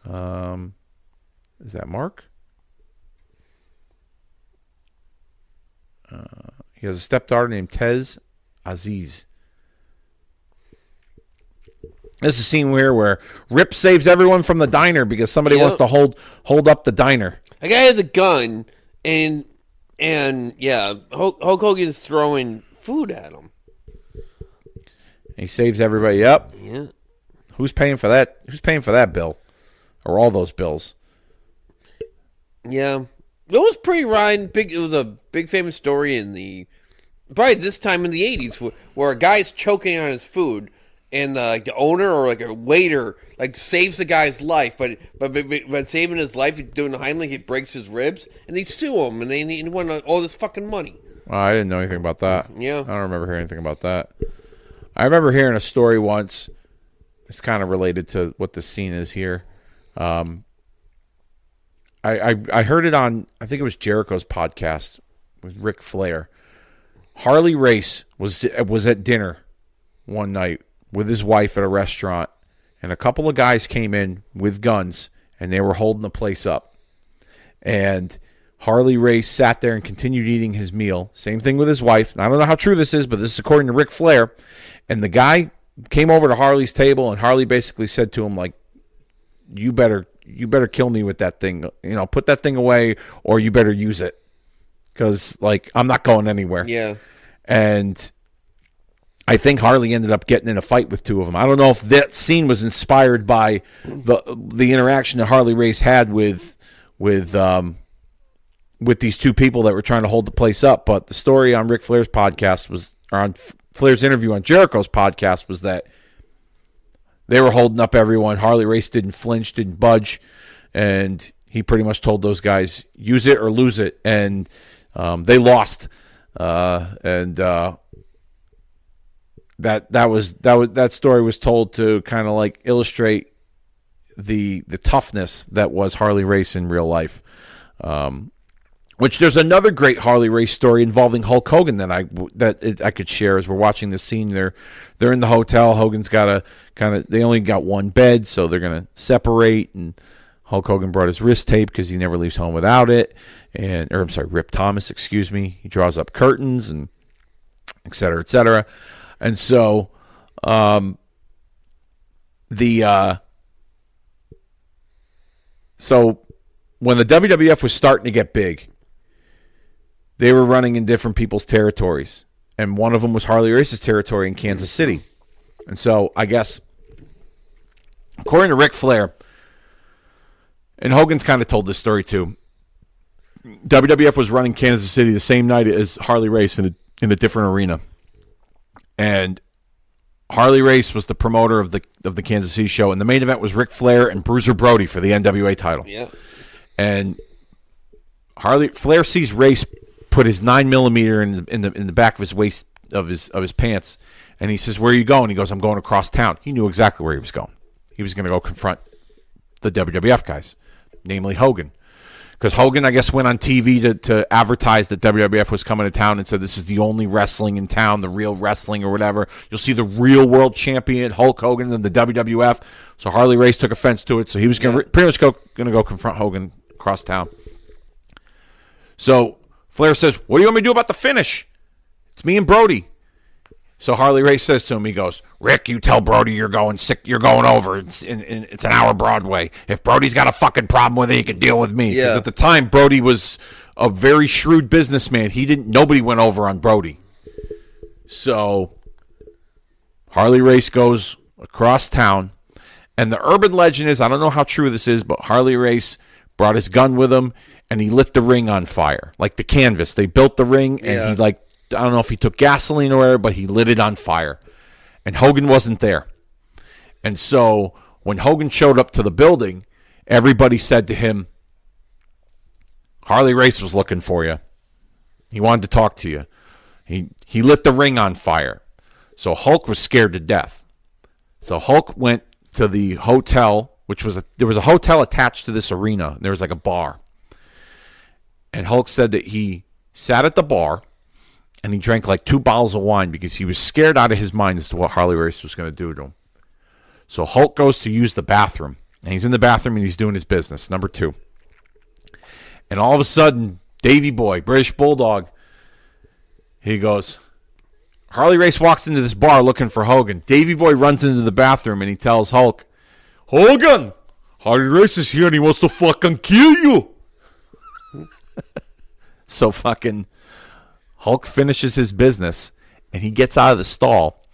Is that Mark? He has a stepdaughter named Tez Aziz. This is a scene where Rip saves everyone from the diner because somebody wants to hold up the diner. A guy has a gun, and Hulk Hogan's throwing food at him. He saves everybody. Yep. Yeah. Who's paying for that? Who's paying for that bill, or all those bills? Yeah, it was pretty Ryan. It was a big famous story in probably this time in the 80s where a guy's choking on his food. And the owner or like a waiter saves the guy's life, but saving his life, he's doing the Heimlich, he breaks his ribs, and they sue him, and they want all this fucking money. Oh, I didn't know anything about that. Yeah, I don't remember hearing anything about that. I remember hearing a story once. It's kind of related to what the scene is here. I heard it on, I think it was Jericho's podcast with Ric Flair. Harley Race was at dinner one night with his wife at a restaurant, and a couple of guys came in with guns, and they were holding the place up. And Harley Race sat there and continued eating his meal. Same thing with his wife. And I don't know how true this is, but this is according to Ric Flair. And the guy came over to Harley's table, and Harley basically said to him, you better kill me with that thing. Put that thing away, or you better use it. Because, I'm not going anywhere. Yeah. And I think Harley ended up getting in a fight with 2 of them. I don't know if that scene was inspired by the interaction that Harley Race had with these 2 people that were trying to hold the place up. But the story on Ric Flair's podcast on Flair's interview on Jericho's podcast was that they were holding up everyone. Harley Race didn't flinch, didn't budge, and he pretty much told those guys, use it or lose it. And they lost. That story was told to kind of illustrate the toughness that was Harley Race in real life. Which there's another great Harley Race story involving Hulk Hogan that I could share as we're watching this scene. They're in the hotel. Hogan's got they only got one bed, so they're gonna separate. And Hulk Hogan brought his wrist tape because he never leaves home without it. Rip Thomas, excuse me. He draws up curtains and et cetera, et cetera. And so, so when the WWF was starting to get big, they were running in different people's territories. And one of them was Harley Race's territory in Kansas City. And so, I guess, according to Ric Flair, and Hogan's kind of told this story too, WWF was running Kansas City the same night as Harley Race in a different arena. And Harley Race was the promoter of the Kansas City show, and the main event was Ric Flair and Bruiser Brody for the NWA title. Yeah. And Flair sees Race put his 9mm in the back of his waist of his pants, And he says, where are you going? He goes, I'm going across town. He knew exactly where he was going. He was going to go confront the WWF guys, namely Hogan. Because Hogan, I guess, went on TV to advertise that WWF was coming to town and said this is the only wrestling in town, the real wrestling or whatever. You'll see the real world champion, Hulk Hogan, in the WWF. So Harley Race took offense to it. So he was going to pretty much going to go confront Hogan across town. So Flair says, what do you want me to do about the finish? It's me and Brody. So Harley Race says to him, he goes, Rick, you tell Brody you're going over. It's an hour Broadway. If Brody's got a fucking problem with it, he can deal with me. Because at the time, Brody was a very shrewd businessman. Nobody went over on Brody. So Harley Race goes across town. And the urban legend is, I don't know how true this is, but Harley Race brought his gun with him, and he lit the ring on fire. Like the canvas. They built the ring, and he I don't know if he took gasoline or whatever, but he lit it on fire. And Hogan wasn't there. And so when Hogan showed up to the building, everybody said to him, Harley Race was looking for you. He wanted to talk to you. He lit the ring on fire. So Hulk was scared to death. So Hulk went to the hotel, there was a hotel attached to this arena. There was like a bar. And Hulk said that he sat at the bar and he drank like 2 bottles of wine because he was scared out of his mind as to what Harley Race was going to do to him. So Hulk goes to use the bathroom. And he's in the bathroom and he's doing his business, number 2. And all of a sudden, Davey Boy, British Bulldog, he goes, Harley Race walks into this bar looking for Hogan. Davey Boy runs into the bathroom and he tells Hulk, Hogan, Harley Race is here and he wants to fucking kill you. So fucking Hulk finishes his business, and he gets out of the stall,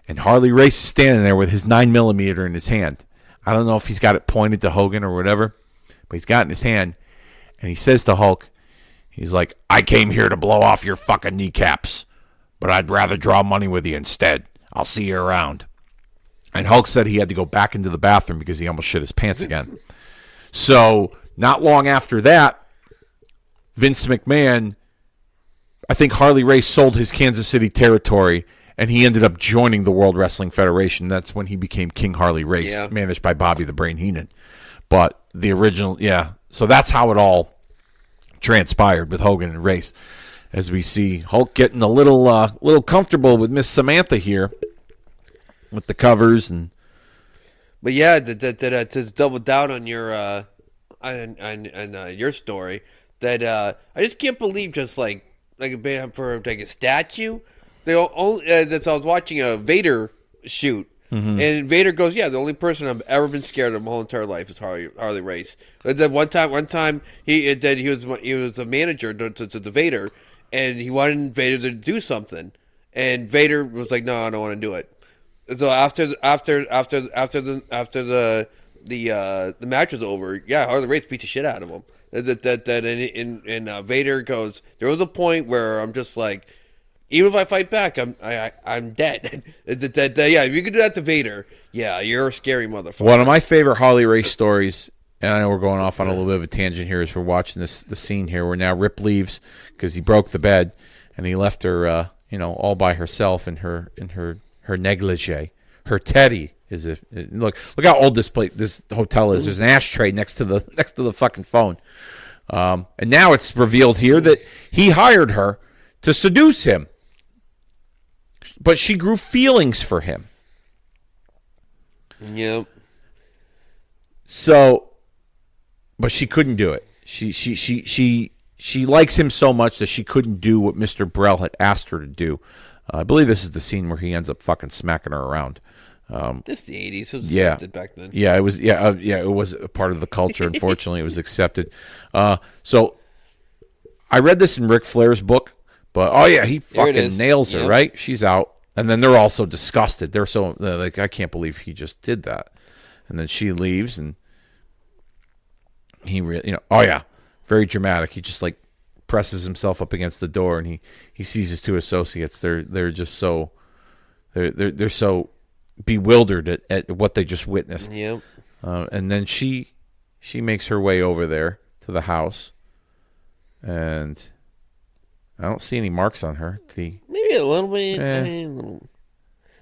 and Harley Race is standing there with his 9mm in his hand. I don't know if he's got it pointed to Hogan or whatever, but he's got it in his hand, and he says to Hulk, he's like, I came here to blow off your fucking kneecaps, but I'd rather draw money with you instead. I'll see you around. And Hulk said he had to go back into the bathroom because he almost shit his pants again. So not long after that, Vince McMahon, I think Harley Race sold his Kansas City territory, and he ended up joining the World Wrestling Federation. That's when he became King Harley Race, managed by Bobby the Brain Heenan. But the original, so that's how it all transpired with Hogan and Race. As we see Hulk getting a little comfortable with Miss Samantha here with the covers But to double down on your your story, that I just can't believe for a statue. I was watching a Vader shoot, and Vader goes, "Yeah, the only person I've ever been scared of my whole entire life is Harley Race." Then one time he was a manager to the Vader, and he wanted Vader to do something, and Vader was like, "No, I don't want to do it." So after the match was over, Harley Race beat the shit out of him. And Vader goes, there was a point where I'm just like, even if I fight back, I'm dead. If you could do that to Vader, you're a scary motherfucker. One of my favorite Harley Race stories, and I know we're going off on a little bit of a tangent here as we're watching the scene here, where now Rip leaves because he broke the bed and he left her, all by herself in her negligee. Her teddy is look how old this hotel is. There's an ashtray next to the fucking phone. And now it's revealed here that he hired her to seduce him, but she grew feelings for him. Yep. So, but she couldn't do it. She likes him so much that she couldn't do what Mr. Burrell had asked her to do. I believe this is the scene where he ends up fucking smacking her around. This is the 80s. It was accepted back then. Yeah, it was. It was a part of the culture. Unfortunately, it was accepted. So I read this in Ric Flair's book, but he fucking nails her. Yep. Right? She's out, and then they're also disgusted. They're so like, I can't believe he just did that. And then she leaves, and he really, very dramatic. He just like presses himself up against the door, and he sees his 2 associates. They're just so they're so bewildered at what they just witnessed. Yep. And then she makes her way over there to the house, and I don't see any marks on her. Maybe a little bit.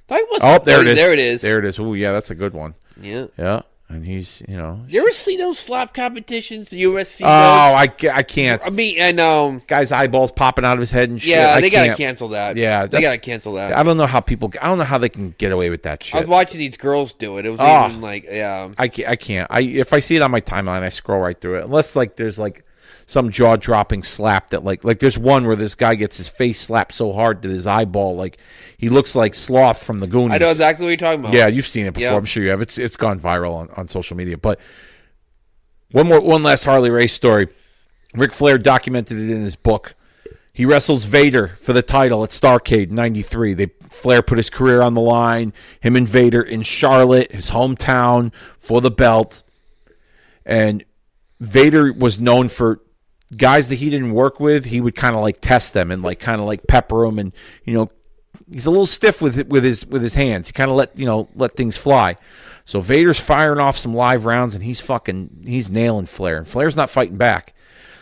Oh, there it is. There it is. There it is. Oh, yeah, that's a good one. Yeah. Yeah. And he's, you know. You ever see those slap competitions? The USC. Oh, I can't. I mean, I know. Guy's eyeballs popping out of his head and shit. Yeah, they gotta cancel that. Yeah, they gotta cancel that. I don't know how they can get away with that shit. I was watching these girls do it. It was even like, yeah. I can't. If I see it on my timeline, I scroll right through it. Unless like there's like some jaw dropping slap that like there's one where this guy gets his face slapped so hard that his eyeball like he looks like Sloth from the Goonies. I know exactly what you're talking about. Yeah, you've seen it before. Yep. I'm sure you have. It's gone viral on social media. But one last Harley Race story. Ric Flair documented it in his book. He wrestles Vader for the title at Starrcade '93. Flair put his career on the line. Him and Vader in Charlotte, his hometown, for the belt. And Vader was known for guys that he didn't work with. He would kind of like test them and like kind of like pepper them, and you know he's a little stiff with his hands. He kind of let things fly. So Vader's firing off some live rounds and he's nailing Flair, and Flair's not fighting back.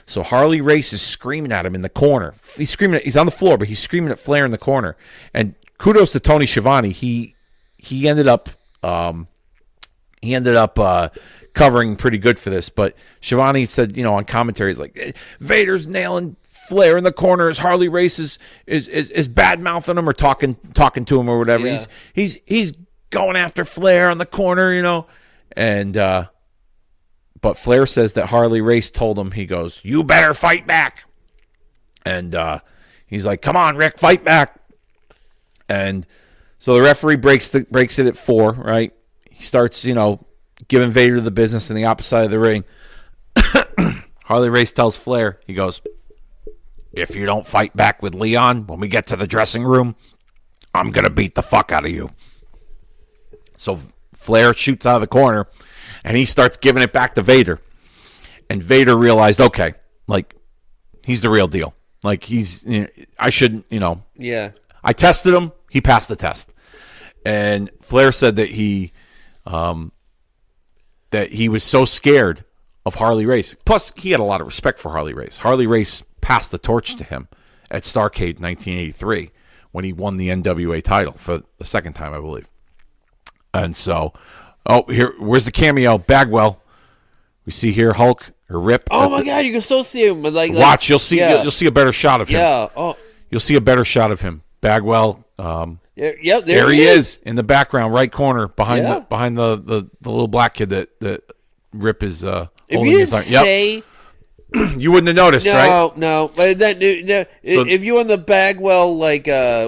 So Harley Race is screaming at him in the corner. He's on the floor, but he's screaming at Flair in the corner. And kudos to Tony Schiavone. He ended up covering pretty good for this, but Schiavone said, on commentary, he's like, Vader's nailing Flair in the corner as Harley Race is bad mouthing him or talking to him or whatever. Yeah. He's going after Flair in the corner, and but Flair says that Harley Race told him, he goes, you better fight back, and he's like, come on, Rick, fight back, and so the referee breaks it at 4, right? He starts, giving Vader the business in the opposite side of the ring. Harley Race tells Flair, he goes, if you don't fight back with Leon when we get to the dressing room, I'm going to beat the fuck out of you. So Flair shoots out of the corner, and he starts giving it back to Vader. And Vader realized, okay, like, he's the real deal. Like, I shouldn't, Yeah. I tested him. He passed the test. And Flair said that he was so scared of Harley Race. Plus, he had a lot of respect for Harley Race. Harley Race passed the torch to him at Starrcade 1983 when he won the NWA title for the second time, I believe. And so, where's the cameo? Bagwell. We see here Hulk or Rip. Oh my God, you can still see him. Watch, you'll see a better shot of him. Yeah. Oh. You'll see a better shot of him. Bagwell. Yep, there he is in the background, right corner, behind the little black kid that Rip is if holding you his didn't arm. say, you wouldn't have noticed, right? No. But if you on the Bagwell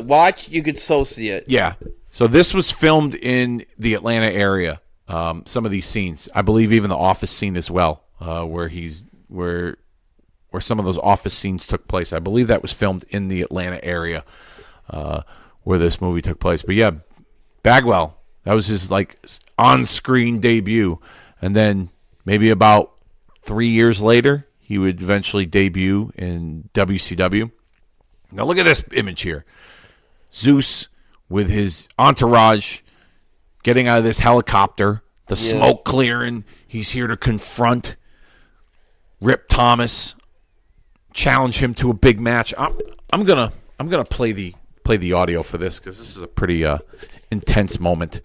watch, you could so see it. Yeah. So this was filmed in the Atlanta area. Some of these scenes, I believe, even the office scene as well, where some of those office scenes took place. I believe that was filmed in the Atlanta area. Where this movie took place. But yeah, Bagwell, that was his on-screen debut. And then maybe about 3 years later, he would eventually debut in WCW. Now look at this image here. Zeus with his entourage getting out of this helicopter, the smoke clearing. He's here to confront Rip Thomas, challenge him to a big match. I'm gonna play the audio for this because this is a pretty intense moment.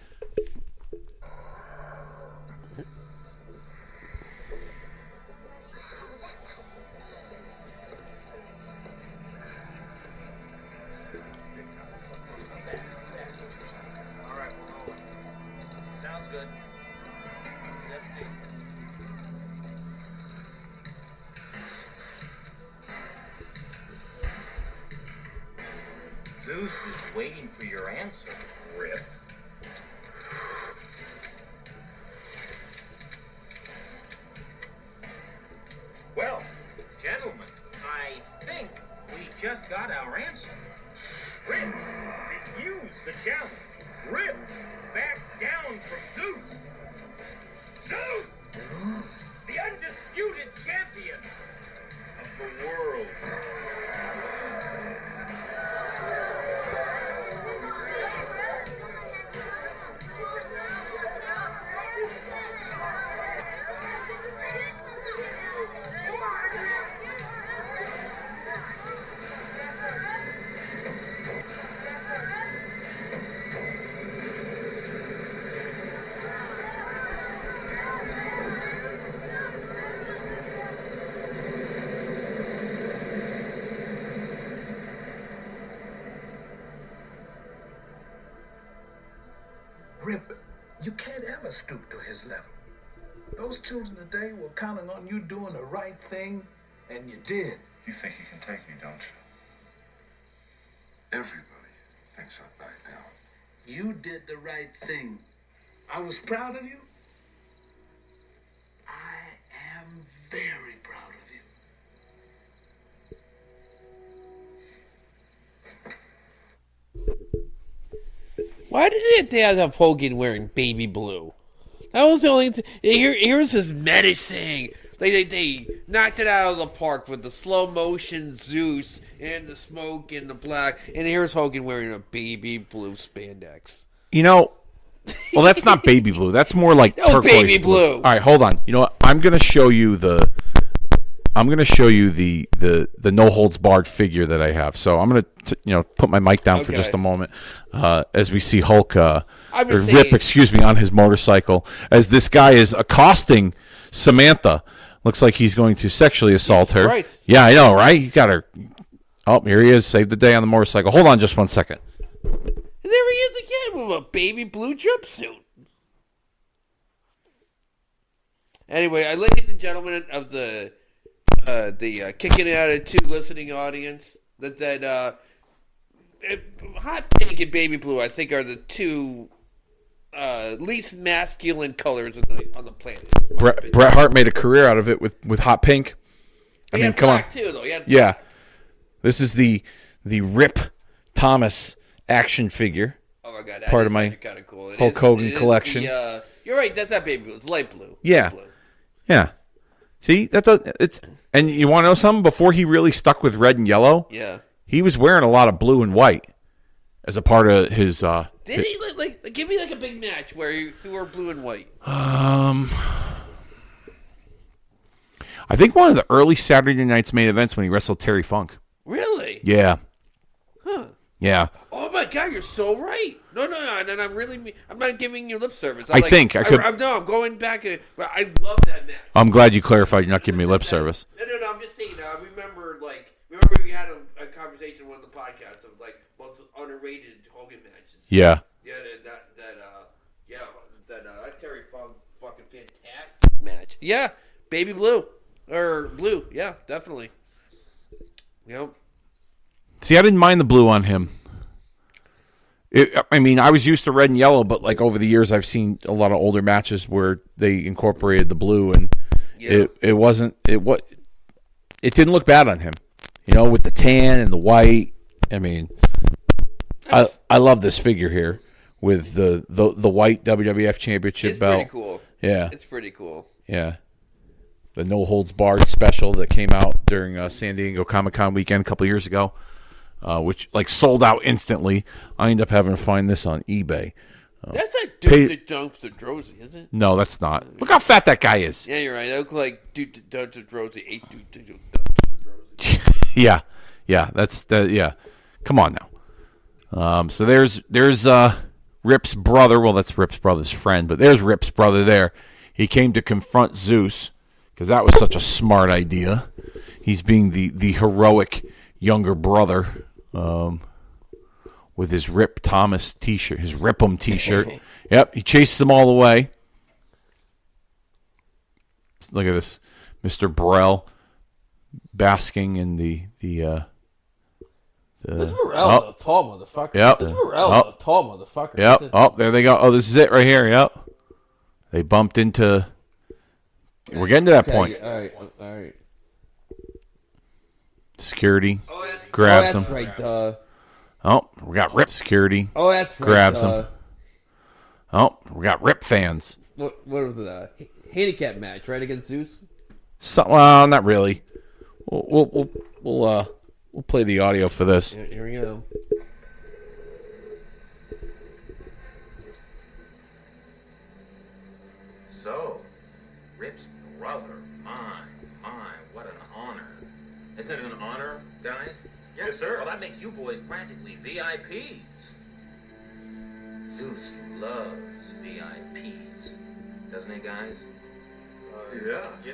All right, we're rolling. Sounds good. That's me. Zeus is waiting for your answer, Rip. Well, gentlemen, I think we just got our answer. Rip, refuse the challenge. Rip, back down from Zeus. Zeus, the undisputed champion of the world. You can't ever stoop to his level. Those children today were counting on you doing the right thing, and you did. You think you can take me, don't you? Everybody thinks I'd back down. You did the right thing. I was proud of you. I am very proud of you. Why did they have Hogan wearing baby blue? That was the only thing. Here's this menacing. They knocked it out of the park with the slow motion Zeus and the smoke and the black. And here's Hogan wearing a baby blue spandex. You know, well, that's not baby blue. That's more like That was turquoise baby blue. All right, hold on. You know what? I'm gonna show you the no holds barred figure that I have. So I'm gonna put my mic down for Okay. just a moment as we see Hulk or been Rip, saying- excuse me, on his motorcycle as this guy is accosting Samantha. Looks like he's going to sexually assault her. Christ. Yeah, I know, right? You got her. Oh, here he is. Saved the day on the motorcycle. Hold on just one second. And there he is again with a baby blue jumpsuit. Anyway, ladies and gentlemen of the kicking it out of two listening audience, that hot pink and baby blue, I think, are the two least masculine colors on the planet. Bret Hart made a career out of it with hot pink. I mean, come on. Black too, though. Yeah. This is the Rip Thomas action figure. Oh my god, Part of my kind of cool. Hulk Hogan collection. You're right. That's not baby blue. It's light blue. Yeah. Light blue. Yeah. See, it's and you want to know something? Before he really stuck with red and yellow, Yeah. he was wearing a lot of blue and white as a part of his. Did he like give me like a big match where he wore blue and white? I think one of the early Saturday Night's main events when he wrestled Terry Funk. Really? Yeah. Huh. Yeah. Oh my god, you're so right. No, and I'm not giving you lip service. I think I could- I'm going back. But I love that match. I'm glad you clarified. You're not giving me lip service. No. I'm just saying. I remember we had a conversation on the podcast of like most underrated Hogan matches. Yeah. Yeah, that Terry Funk fucking fantastic match. Yeah, baby blue or blue. Yeah, definitely. Yep. See, I didn't mind the blue on him. I mean, I was used to red and yellow, but like over the years, I've seen a lot of older matches where they incorporated the blue, and it didn't look bad on him. You know, with the tan and the white. I mean, I love this figure here with the white WWF Championship It's belt. pretty cool. Yeah, It's pretty cool. yeah. The No Holds Barred special that came out during San Diego Comic-Con weekend a couple of years ago, which like sold out instantly. I ended up having to find this on eBay. That's like Duke the Dumpster Drozy, isn't it? No, that's not. Look how fat that guy is. Yeah, you're right. That look like Duke the Dumpster Drozy. Ate Duke the Dumpster Drozy. Yeah. That's that. Yeah, come on now. So there's Rip's brother. Well, that's Rip's brother's friend, but there's Rip's brother there. He came to confront Zeus because that was such a smart idea. He's being the heroic younger brother with his Rip Thomas T-shirt, his Rip 'em T-shirt. Yep, he chases them all the way. Look at this, Mr. Burrell basking in the That's Burrell, a tall motherfucker. Yep. That's Burrell, a tall motherfucker. Yep. Oh, there they go. Oh, this is it right here. Yep. They bumped into. We're getting to that point. All right. Security that's grabs him. right. Oh, we got Rip security. Oh, that's right. Grabs him. Oh, we got Rip fans. What was it? Handicap match, right, against Zeus? Well, not really. We'll play the audio for this. Here we go. So, Rip's brother. My, what an honor. Isn't it an honor, guys? Yes, sir. Well, that makes you boys practically VIPs. Zeus loves VIPs. Doesn't he, guys? Yeah.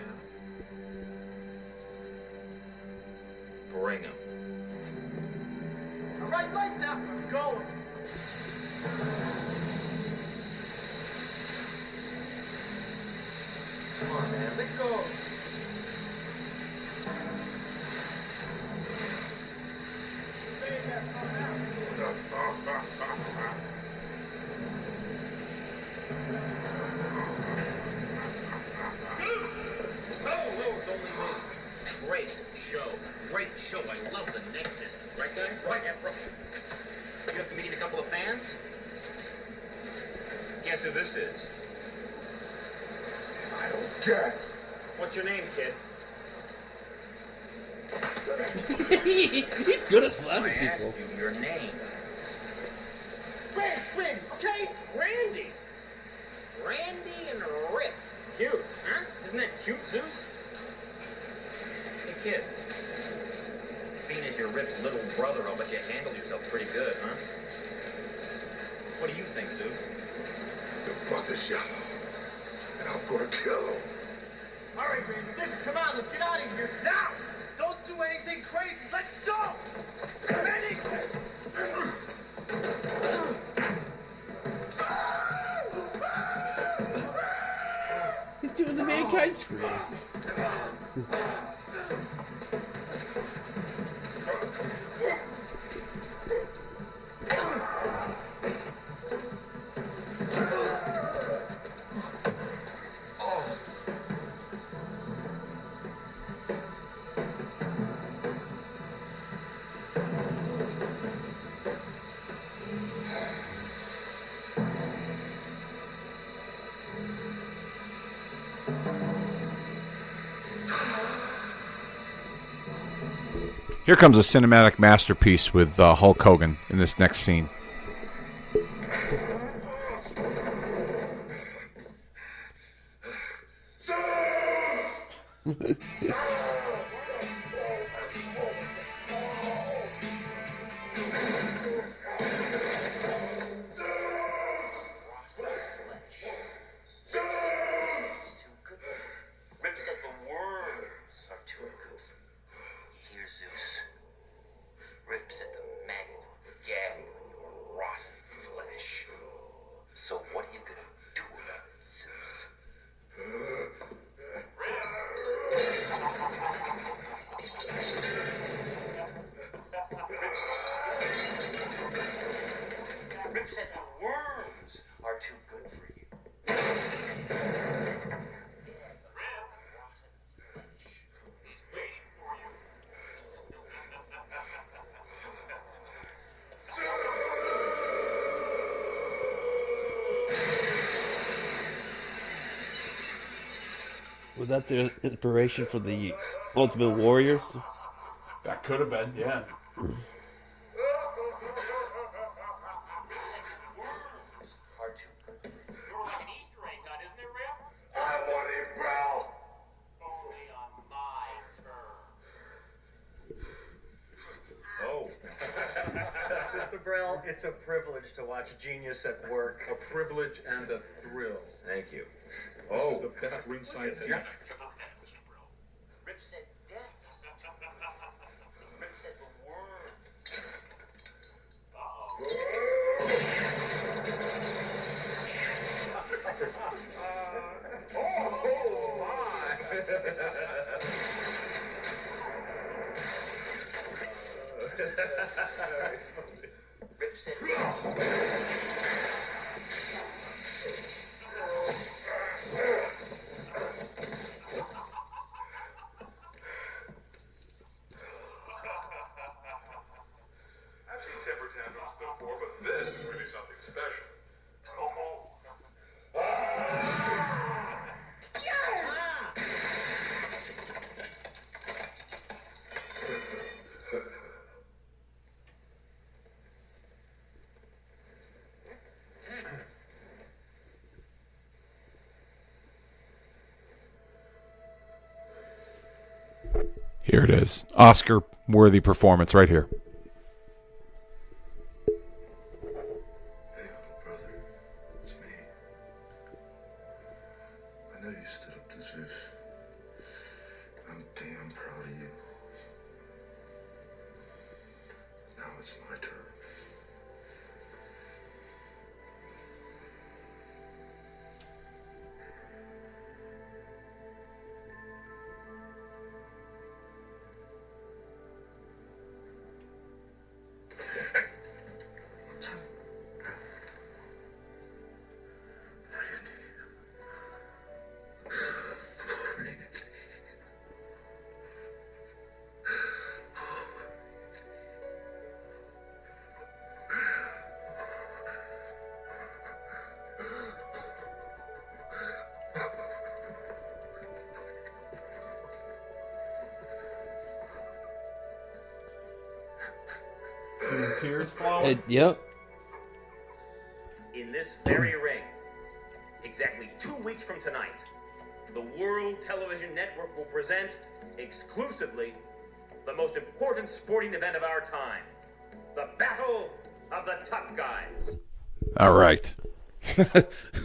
Bring him. All right, light down. I'm going. man. Let go. Great show. I love the neck business. Right, guys? Right, yeah, bro. You have to meet a couple of fans? Guess who this is? I don't guess. What's your name, kid? He's good at slapping I people. asked you your name. Red, okay? Randy. Randy and Rip. Cute, huh? Isn't that cute, Zeus? Hey, kid. Being as your Rip's little brother, I'll bet you handled yourself pretty good, huh? What do you think, Zeus? Your brother's yellow, and I'm gonna kill him. All right, Randy, listen, come on, let's get out of here. Now! Don't do anything crazy. Let's go! Ready? He's doing the mankind scream. Here comes a cinematic masterpiece with Hulk Hogan in this next scene. Rip said the worms are too good for you. You hear, Zeus? Rip said the maggots will gag on your rotten flesh. So what are you gonna do about it, Zeus? Rip said the worms are too good for you. He's waiting for you. Was that the inspiration for the Ultimate Warriors? That could have been, yeah. Worms are too good for you. Sort of like an Easter egg hunt, isn't it, Rip? I want him, bro. Only on my terms. Oh. Mr. Brell, it's a privilege to watch genius at work. A privilege and a thrill. Thank you. This is the best ringside seat. Rip said death. Rip said the worm. Oh, my. Rip said death. I've seen temper tantrums before, but this is really something special. Here it is. Oscar-worthy performance right here. Hey, little brother. It's me. I know you stood up to Zeus. I'm damn proud of you. Now it's my turn. See the tears flowing? Yep. In this very ring, exactly 2 weeks from tonight, the World Television Network will present exclusively the most important sporting event of our time, the Battle of the Tough Guys. All right.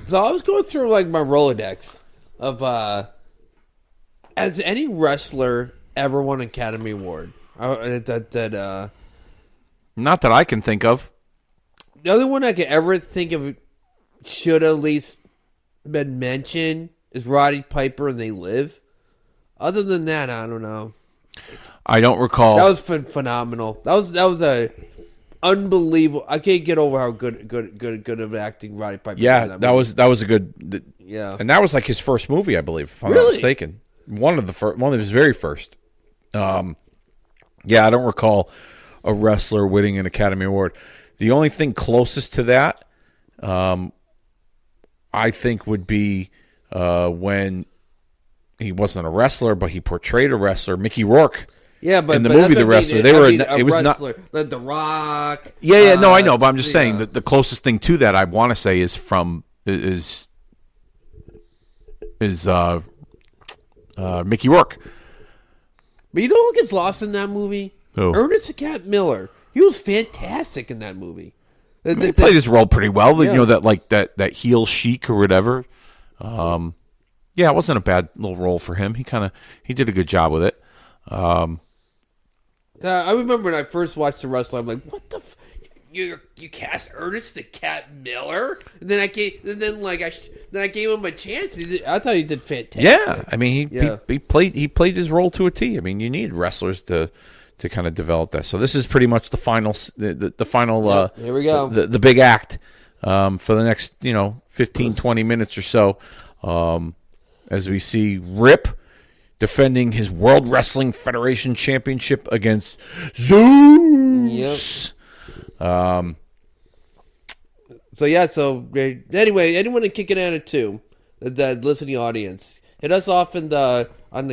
So I was going through like my Rolodex of has any wrestler ever won an Academy Award? Not that I can think of. The only one I could ever think of should at least been mentioned is Roddy Piper and They Live. Other than that, I don't know. I don't recall. That was phenomenal. That was a unbelievable. I can't get over how good of acting Roddy Piper. Yeah, that was a good. Yeah, and that was like his first movie, I believe, if I'm not mistaken. One of his very first. Yeah, I don't recall a wrestler winning an Academy Award. The only thing closest to that, I think, would be when he wasn't a wrestler, but he portrayed a wrestler, Mickey Rourke. Yeah, but in the movie The Wrestler, they were. It was wrestler, not The Rock. Yeah, no, I know, but I'm just saying that the closest thing to that I want to say is Mickey Rourke. But you know who gets lost in that movie? Who? Ernest the Cat Miller. He was fantastic in that movie. He played his role pretty well. Yeah. You know, that heel chic or whatever. Yeah, it wasn't a bad little role for him. He did a good job with it. I remember when I first watched The Wrestler, I'm like, what the you cast Ernest the Cat Miller? And then I gave him a chance. I thought he did fantastic. Yeah, I mean he played his role to a T. I mean, you need wrestlers to kind of develop that. So this is pretty much the final final here we go. The big act for the next 15 20 minutes or so, as we see Rip defending his World Wrestling Federation Championship against Zeus. Yep. So anyway, anyone in Kicking Attitude, the listening audience, hit us off on the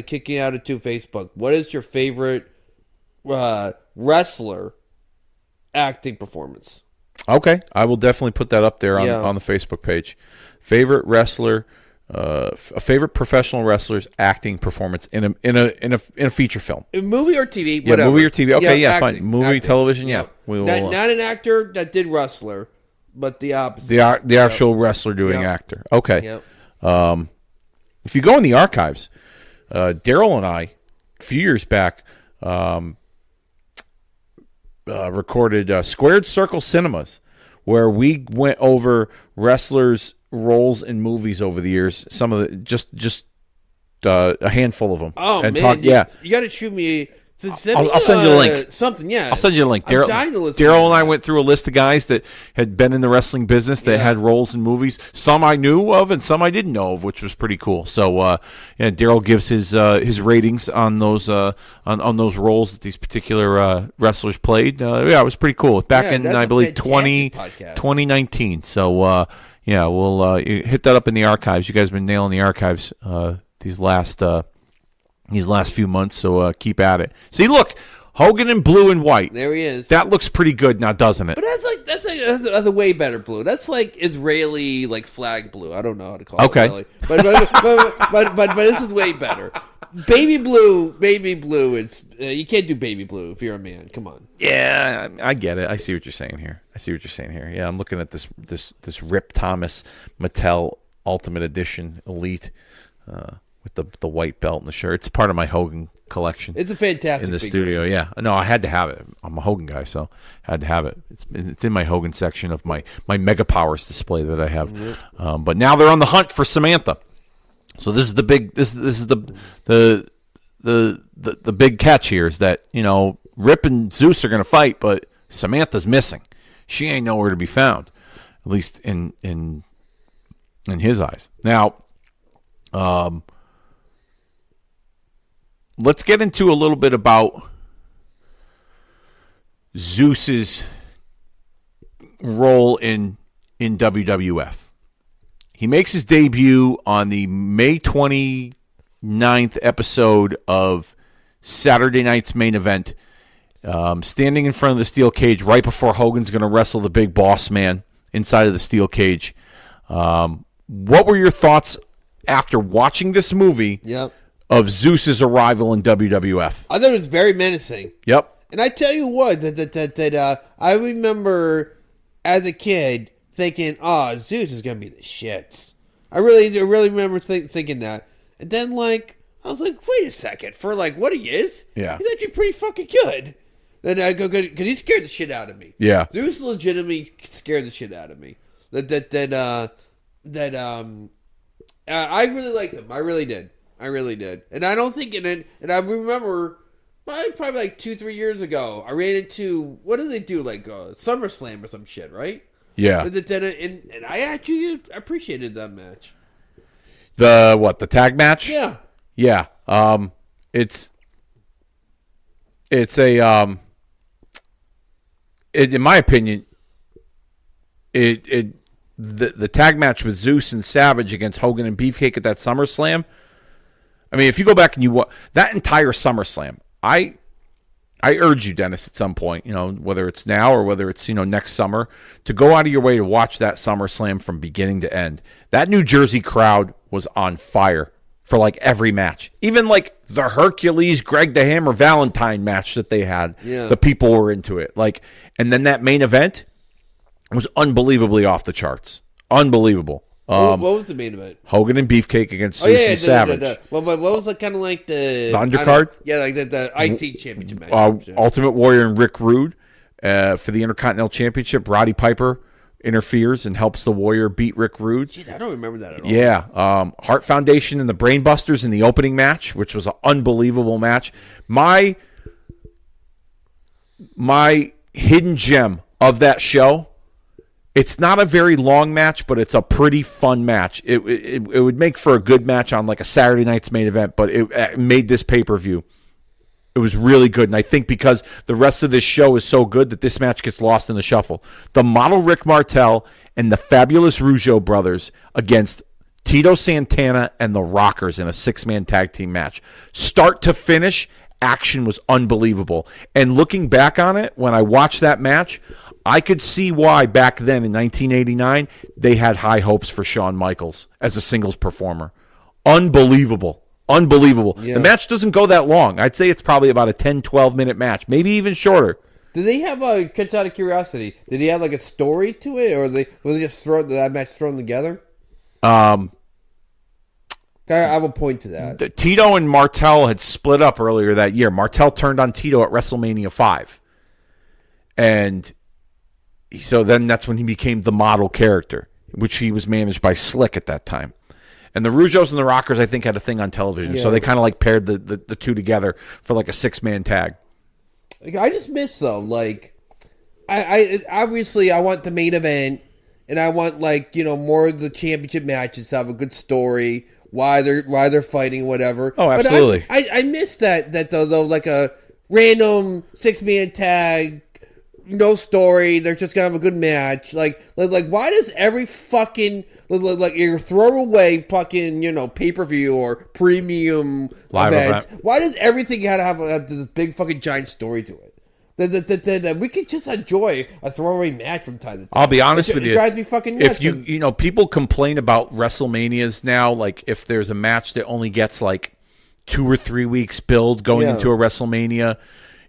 Kicking Attitude Facebook. What is your favorite wrestler acting performance? Okay, I will definitely put that up there on the Facebook page. Favorite wrestler, a favorite professional wrestler's acting performance in a feature film, a movie or TV, whatever. Movie or TV. Okay, acting, fine. Movie, television. Yeah, we will. Not an actor that did wrestler, but the opposite. The actual wrestler doing actor. Okay. Yep. If you go in the archives, Daryl and I, a few years back, recorded Squared Circle Cinemas, where we went over wrestlers' roles in movies over the years. Some of the just a handful of them. Oh and man, you got to shoot me. I'll send you the link. Something, yeah. I'll send you the link. Daryl and I went through a list of guys that had been in the wrestling business that had roles in movies. Some I knew of, and some I didn't know of, which was pretty cool. So, Daryl gives his ratings on those those roles that these particular wrestlers played. It was pretty cool. Back in I believe 2019. So, we'll hit that up in the archives. You guys have been nailing the archives these last few months, so keep at it. See, look, Hogan in blue and white. There he is. That looks pretty good now, doesn't it? But that's a way better blue. That's like Israeli flag blue. I don't know how to call it. Really. But this is way better. Baby blue. It's you can't do baby blue if you're a man. Come on. Yeah, I get it. I see what you're saying here. Yeah, I'm looking at this Rip Thomas Mattel Ultimate Edition Elite. With the white belt and the shirt. It's part of my Hogan collection. It's a fantastic in the figure. studio. Yeah, no, I had to have it. I'm a Hogan guy, so I had to have it. It's in my Hogan section of my Mega Powers display that I have. Mm-hmm. But now they're on the hunt for Samantha. So this is the big this is the big catch here is that Rip and Zeus are going to fight, but Samantha's missing. She ain't nowhere to be found, at least in his eyes. Now, let's get into a little bit about Zeus's role in WWF. He makes his debut on the May 29th episode of Saturday Night's Main Event standing in front of the steel cage right before Hogan's going to wrestle the big boss man inside of the steel cage. What were your thoughts after watching this movie of Zeus's arrival in WWF? I thought it was very menacing. Yep. And I tell you what, I remember as a kid thinking, "Oh, Zeus is gonna be the shits." I really remember thinking that. And then, like, I was like, "Wait a second, for like what he is, he's actually pretty fucking good." Then I go, because he scared the shit out of me. Yeah, Zeus legitimately scared the shit out of me. I really liked him. I really did. And I don't think and I remember. Probably like 2-3 years ago, I ran into, what do they do, like SummerSlam or some shit, right? Yeah. And I actually appreciated that match. The tag match? Yeah. Yeah. It's a, in my opinion, the tag match with Zeus and Savage against Hogan and Beefcake at that SummerSlam, I mean, if you go back and you that entire SummerSlam, I urge you, Dennis, at some point, whether it's now or whether it's, next summer, to go out of your way to watch that SummerSlam from beginning to end. That New Jersey crowd was on fire for like every match. Even like the Hercules, Greg the Hammer Valentine match that they had. Yeah. The people were into it. And then that main event was unbelievably off the charts. Unbelievable. What was the main event? Hogan and Beefcake against Zeus and Savage. Well, but what was kind of like the undercard? Yeah, like the IC championship match. Ultimate Warrior and Rick Rude for the Intercontinental Championship. Roddy Piper interferes and helps the Warrior beat Rick Rude. Jeez, I don't remember that at all. Yeah. Heart Foundation and the Brainbusters in the opening match, which was an unbelievable match. My hidden gem of that show, it's not a very long match, but it's a pretty fun match. It would make for a good match on like a Saturday night's main event, but it made this pay-per-view. It was really good, and I think because the rest of this show is so good that this match gets lost in the shuffle. The Model Rick Martel and the Fabulous Rougeau brothers against Tito Santana and the Rockers in a 6-man tag team match. Start to finish, action was unbelievable. And looking back on it, when I watched that match, I could see why back then in 1989 they had high hopes for Shawn Michaels as a singles performer. Unbelievable. Yeah. The match doesn't go that long. I'd say it's probably about a 10-12 minute match, maybe even shorter. Did they have just out of curiosity, did he have like a story to it, or was they just that match thrown together? I have a point to that. Tito and Martel had split up earlier that year. Martel turned on Tito at WrestleMania 5. And so then that's when he became the model character, which he was managed by Slick at that time. And the Rougeaus and the Rockers, I think, had a thing on television. Yeah. So they kind of like paired the two together for like a 6-man tag. I just miss, though, like, I obviously I want the main event, and I want, like, more of the championship matches to have a good story, why they're fighting, whatever. Oh, absolutely. But I miss that though, like a random 6-man tag, no story, they're just gonna have a good match. Like why does every fucking like your throwaway fucking pay-per-view or premium live event, why does everything gotta have this big fucking giant story to it? That we could just enjoy a throwaway match from time to time. I'll be honest with you. It drives me fucking nuts. If people complain about WrestleManias now, like if there's a match that only gets like 2 or 3 weeks build going into a WrestleMania.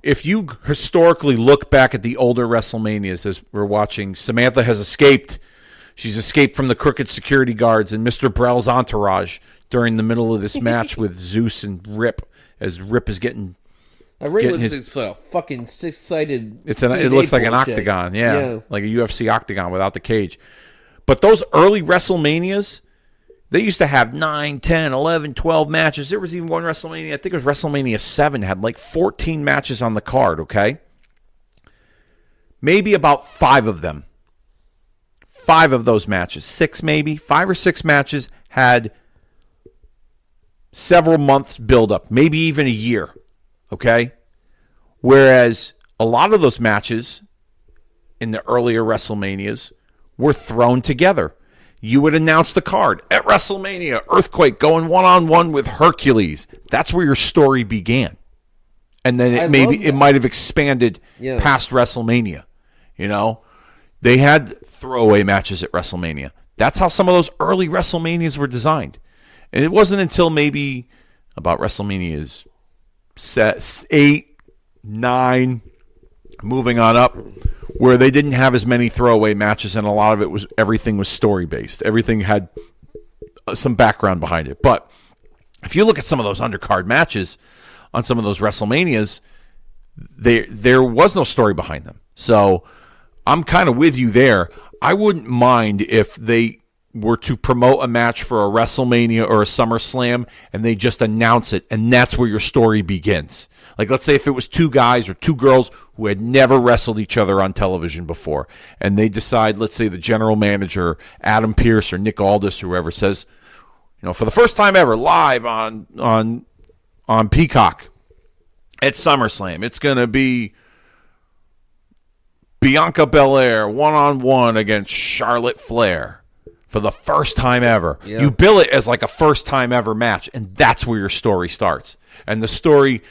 If you historically look back at the older WrestleManias, as we're watching, Samantha has escaped. She's escaped from the crooked security guards and Mr. Brell's entourage during the middle of this match with Zeus and Rip, as Rip is getting... It's a fucking 6-sided... It looks like an octagon, yeah, like a UFC octagon without the cage. But those early WrestleManias... They used to have 9, 10, 11, 12 matches. There was even one WrestleMania, I think it was WrestleMania 7, had like 14 matches on the card, okay? Maybe about 5 of them. 5 of those matches. 6 maybe. 5 or 6 matches had several months build-up. Maybe even a year, okay? Whereas a lot of those matches in the earlier WrestleManias were thrown together. You would announce the card. At WrestleMania, Earthquake going one-on-one with Hercules. That's where your story began. and then it might have expanded past WrestleMania. You know, they had throwaway matches at WrestleMania. That's how some of those early WrestleManias were designed. And it wasn't until maybe about WrestleMania's 8, 9, moving on up, where they didn't have as many throwaway matches, and a lot of it was everything was story based. Everything had some background behind it. But if you look at some of those undercard matches on some of those WrestleManias, there was no story behind them. So I'm kind of with you there. I wouldn't mind if they were to promote a match for a WrestleMania or a SummerSlam and they just announce it, and that's where your story begins. Like, let's say if it was 2 guys or 2 girls who had never wrestled each other on television before, and they decide, let's say the general manager, Adam Pearce or Nick Aldis or whoever, says, you know, for the first time ever, live on Peacock at SummerSlam, it's going to be Bianca Belair one-on-one against Charlotte Flair. For the first time ever. Yeah. You bill it as like a first time ever match, and that's where your story starts. And the story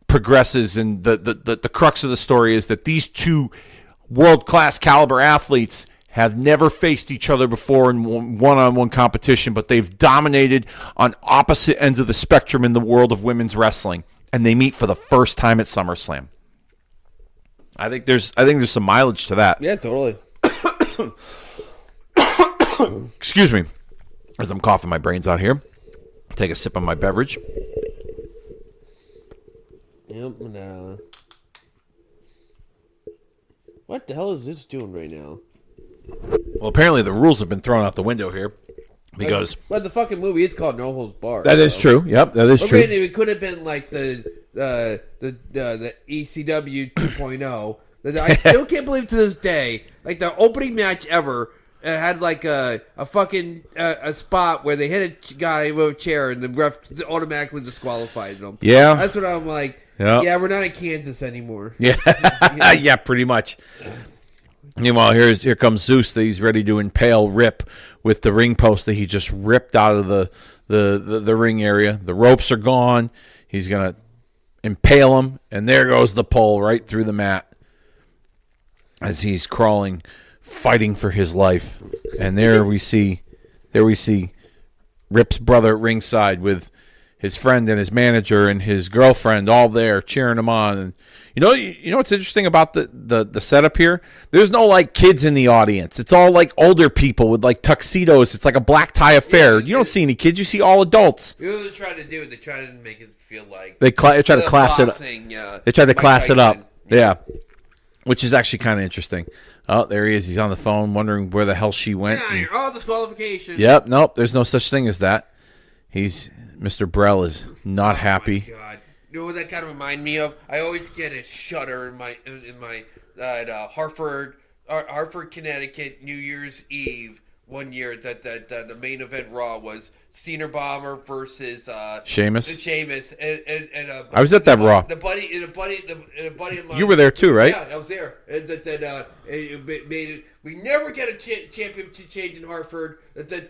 progresses, and the crux of the story is that these 2 world-class caliber athletes have never faced each other before in one-on-one competition, but they've dominated on opposite ends of the spectrum in the world of women's wrestling, and they meet for the first time at SummerSlam. I think there's some mileage to that. Yeah, totally. Excuse me, as I'm coughing my brains out here. Take a sip of my beverage. Yep. What the hell is this doing right now? Well, apparently the rules have been thrown out the window here because. But the fucking movie, it's called No Holds Barred. That is true. Yep, that is true. It could have been like the ECW 2.0. I still can't believe to this day, like the opening match ever. It had like a fucking a spot where they hit a guy with a chair and the ref automatically disqualified them. Yeah. That's what I'm like. Yep. Yeah, we're not in Kansas anymore. Yeah. Yeah, pretty much. Meanwhile, here comes Zeus. That he's ready to impale Rip with the ring post that he just ripped out of the ring area. The ropes are gone. He's going to impale him, and there goes the pole right through the mat as he's crawling, fighting for his life. And there we see Rip's brother at ringside with his friend and his manager and his girlfriend all there cheering him on. And you know what's interesting about the setup here? There's no like kids in the audience. It's all like older people with like tuxedos. It's like a black tie affair. You don't see any kids. You see all adults. You know what they're trying to do? They're trying to make it feel like they try to class it up. They try to class it up. Yeah. Which is actually kind of interesting. Oh, there he is. He's on the phone wondering where the hell she went. Oh, disqualification. Yep, nope. There's no such thing as that. Mr. Brell is not happy. Oh, my God. You know what that kind of remind me of? I always get a shudder in my Hartford, Connecticut, New Year's Eve one year that the main event Raw was Cena Bomber versus Sheamus. And I was at that Raw. A buddy of mine. You were there too, right? Yeah, I was there. We never get a championship change in Hartford. It's not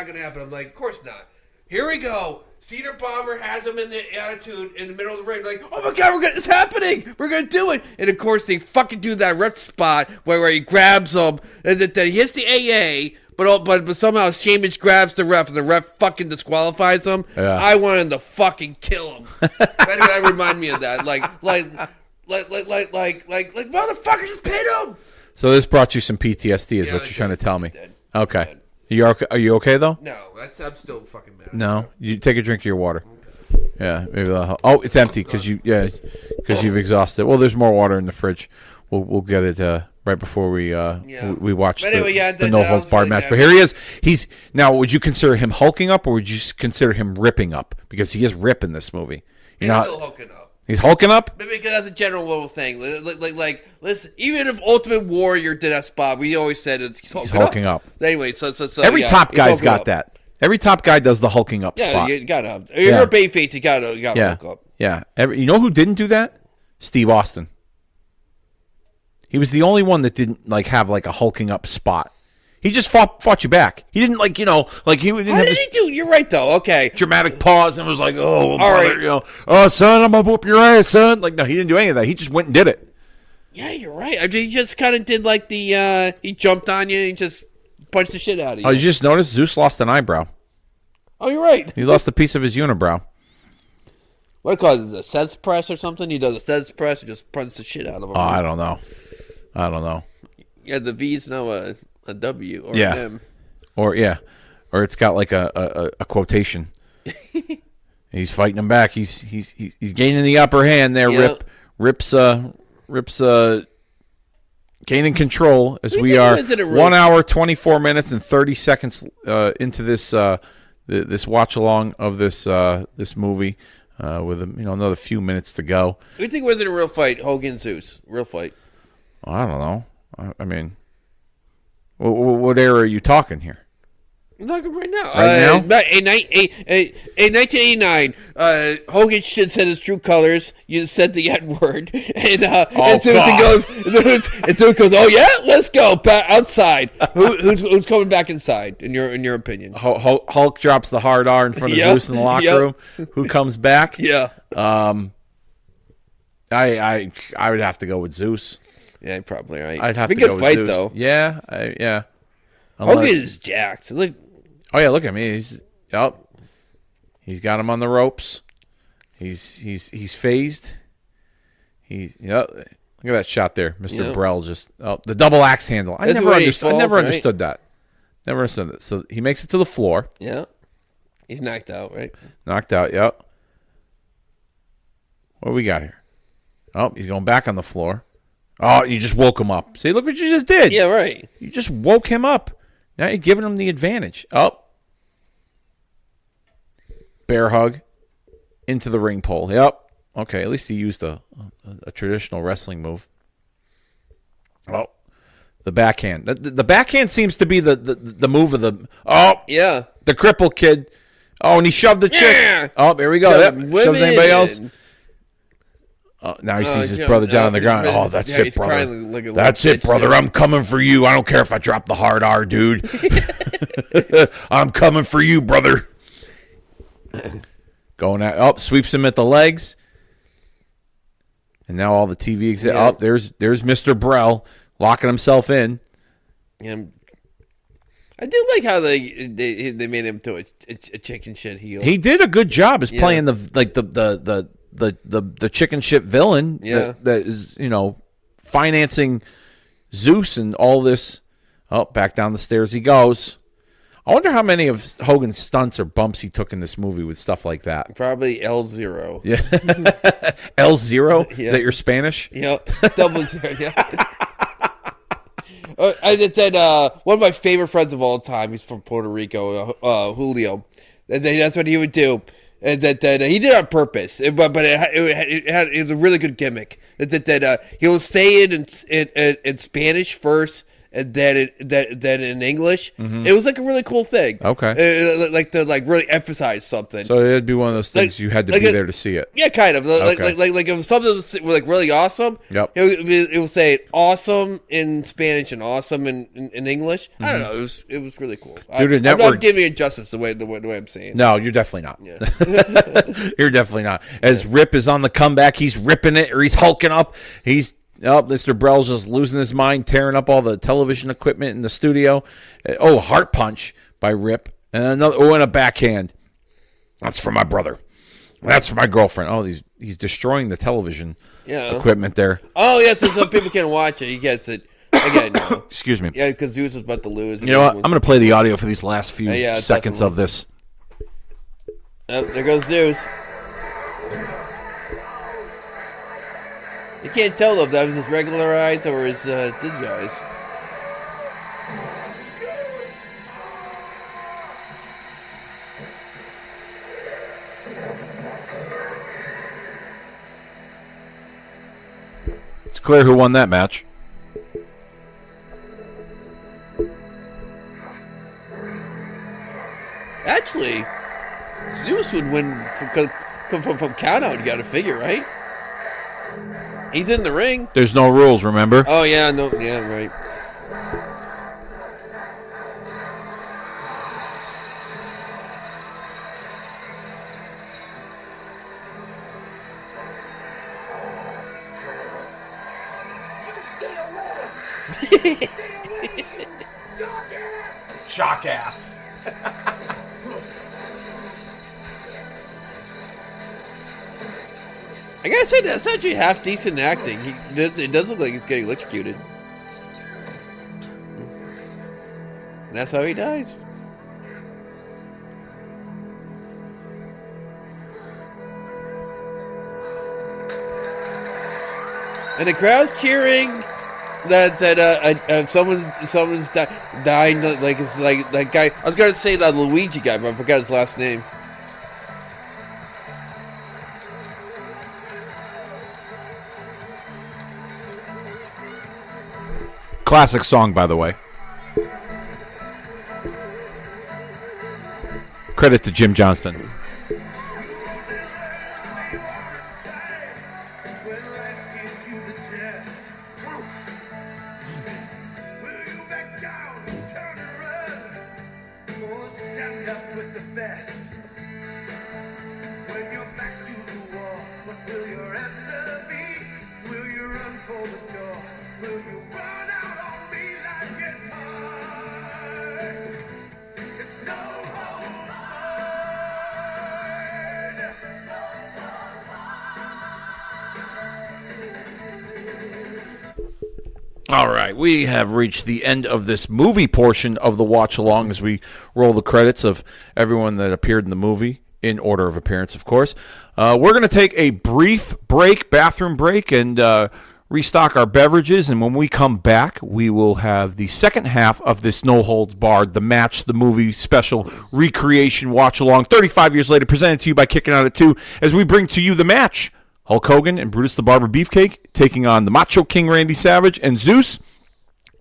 gonna happen. I'm like, of course not. Here we go. Cedar Bomber has him in the attitude in the middle of the ring, like, oh my God, it's happening. We're gonna do it. And of course, they fucking do that ref spot where he grabs him and then he hits the AA. But somehow Sheamus grabs the ref and the ref fucking disqualifies him. Yeah. I wanted to fucking kill him. That remind me of that. Like motherfucker, just pin him. So this brought you some PTSD, is what you're trying to tell me. Okay. Are you okay though? No, I'm still fucking mad. No, you take a drink of your water. Yeah, maybe that'll help. Oh, it's empty because you've exhausted. Well, there's more water in the fridge. We'll get it right before we watch the No Holds Barred match. But here he is. He's now. Would you consider him hulking up, or would you consider him ripping up? Because he is ripping this movie. He's still hulking up. He's hulking up? Because that's a general little thing. Like, listen, even if Ultimate Warrior did that spot, we always said he's hulking up. Anyway, so every top guy's got that. Every top guy does the hulking up spot. Yeah, you gotta. You're a babyface, you gotta hulk up. Yeah. You know who didn't do that? Steve Austin. He was the only one that didn't have a hulking up spot. He just fought you back. He didn't like he didn't How have did this he do? You're right though. Okay. dramatic pause and was like, "Oh, right. oh son, I'm gonna whoop your ass, son." Like no, he didn't do any of that. He just went and did it. Yeah, you're right. I mean, he just kind of did like the he jumped on you and just punched the shit out of you. Oh, you just noticed Zeus lost an eyebrow. Oh, you're right. He lost a piece of his unibrow. What do you call it? The Sets press or something? He does the Sets press and just punched the shit out of him. Oh, I don't know. Yeah, the V's now a W or Yeah. an M. Or it's got like a quotation. He's fighting him back. He's gaining the upper hand there. Yep. Rip's gaining control as we are think it was 1 hour 24 minutes and 30 seconds into this this watch along of this movie with another few minutes to go. Who do you think was in a real fight? Hogan Zeus, real fight. I don't know. I mean, what era are you talking here? I'm talking right now. Right now? In 1989, Hogan should said his true colors. You said the N word, and Zeus goes, "Oh yeah, let's go outside." Who's coming back inside? In your opinion, Hulk drops the hard R in front of Zeus in the locker room. Who comes back? Yeah. I would have to go with Zeus. Yeah, probably right. I'd have to go good with fight Zeus. though. Yeah, yeah. Hogan is jacked. Look. Oh yeah, look at me. He's got him on the ropes. He's phased. Look at that shot there, Mr. Brell. Just the double axe handle. I never understood that. Never understood that. So he makes it to the floor. Yeah, he's knocked out. Right. Knocked out. Yep. What do we got here? Oh, he's going back on the floor. Oh, you just woke him up. See, look what you just did. Yeah, right. You just woke him up. Now you're giving him the advantage. Oh. Bear hug into the ring pole. Yep. Okay, at least he used a traditional wrestling move. Oh. The backhand. The backhand seems to be the move of the... Oh. Yeah. The cripple kid. Oh, and he shoved the chick. Yeah. Oh, there we go. Yep. Shoves anybody else. Now he sees his brother down on the ground. Oh, that's it, brother. That's it, brother. I'm coming for you. I don't care if I drop the hard R, dude. I'm coming for you, brother. Going out. Sweeps him at the legs. And now all the TV exits. Yeah. There's Mr. Brell locking himself in. Yeah. I do like how they made him to a chicken shit heel. He did a good job as playing the chicken shit villain that is, financing Zeus and all this. Oh, back down the stairs he goes. I wonder how many of Hogan's stunts or bumps he took in this movie with stuff like that. Probably L0. Yeah. L0? Is that your Spanish? Yep. Double zero, yeah. I said one of my favorite friends of all time, he's from Puerto Rico, Julio. That's what he would do. And that he did it on purpose, but it was a really good gimmick. That he will say it in Spanish first, and then in English. Mm-hmm. It was like a really cool thing. Okay, like to really emphasize something. So it'd be one of those things you had to be there to see it. Yeah, kind of. Like if something was really awesome. Yep. It would say awesome in Spanish and awesome in English. Mm-hmm. I don't know. It was really cool. Dude, I'm not giving it justice the way I'm saying. No, you're definitely not. Yeah. You're definitely not. As Rip is on the comeback, he's ripping it, or he's hulking up. Mr. Brell's just losing his mind, tearing up all the television equipment in the studio. Heart punch by Rip. And and a backhand. That's for my brother. That's for my girlfriend. Oh, he's destroying the television equipment there. Oh, yeah, so some people can't watch it. He gets it. Again, no. Excuse me. Yeah, because Zeus is about to lose. You know what? I'm going to play the audio for these last few seconds definitely. of this. Oh, there goes Zeus. You can't tell though if that was his regular eyes or his dizzy eyes. It's clear who won that match. Actually, Zeus would win from count out. You got to figure, right? He's in the ring. There's no rules, remember? Oh, yeah, no, yeah, right. Shock ass. I gotta say, that's actually half decent acting. It does look like he's getting electrocuted. And that's how he dies. And the crowd's cheering that someone's dying. Like it's like that guy. I was gonna say that Luigi guy, but I forgot his last name. Classic song, by the way. Credit to Jim Johnston. All right, we have reached the end of this movie portion of the watch-along as we roll the credits of everyone that appeared in the movie, in order of appearance, of course. We're going to take a brief bathroom break, and restock our beverages, and when we come back, we will have the second half of this No Holds Barred, the match, the movie special recreation watch-along, 35 years later, presented to you by Kicking Out at 2, as we bring to you the match. Hulk Hogan and Brutus the Barber Beefcake taking on the Macho King Randy Savage and Zeus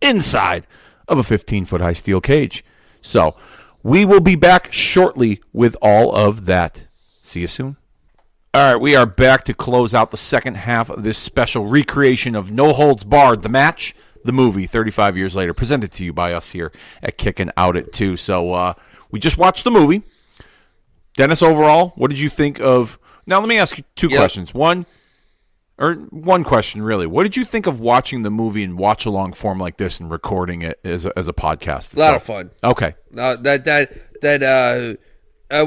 inside of a 15-foot high steel cage. So, we will be back shortly with all of that. See you soon. All right, we are back to close out the second half of this special recreation of No Holds Barred, the match, the movie, 35 years later, presented to you by us here at Kicking Out at 2. So, we just watched the movie. Dennis, overall, what did you think of... Now, let me ask you two questions. One question, really. What did you think of watching the movie in watch-along form like this and recording it as a podcast? A lot of fun. Okay. What do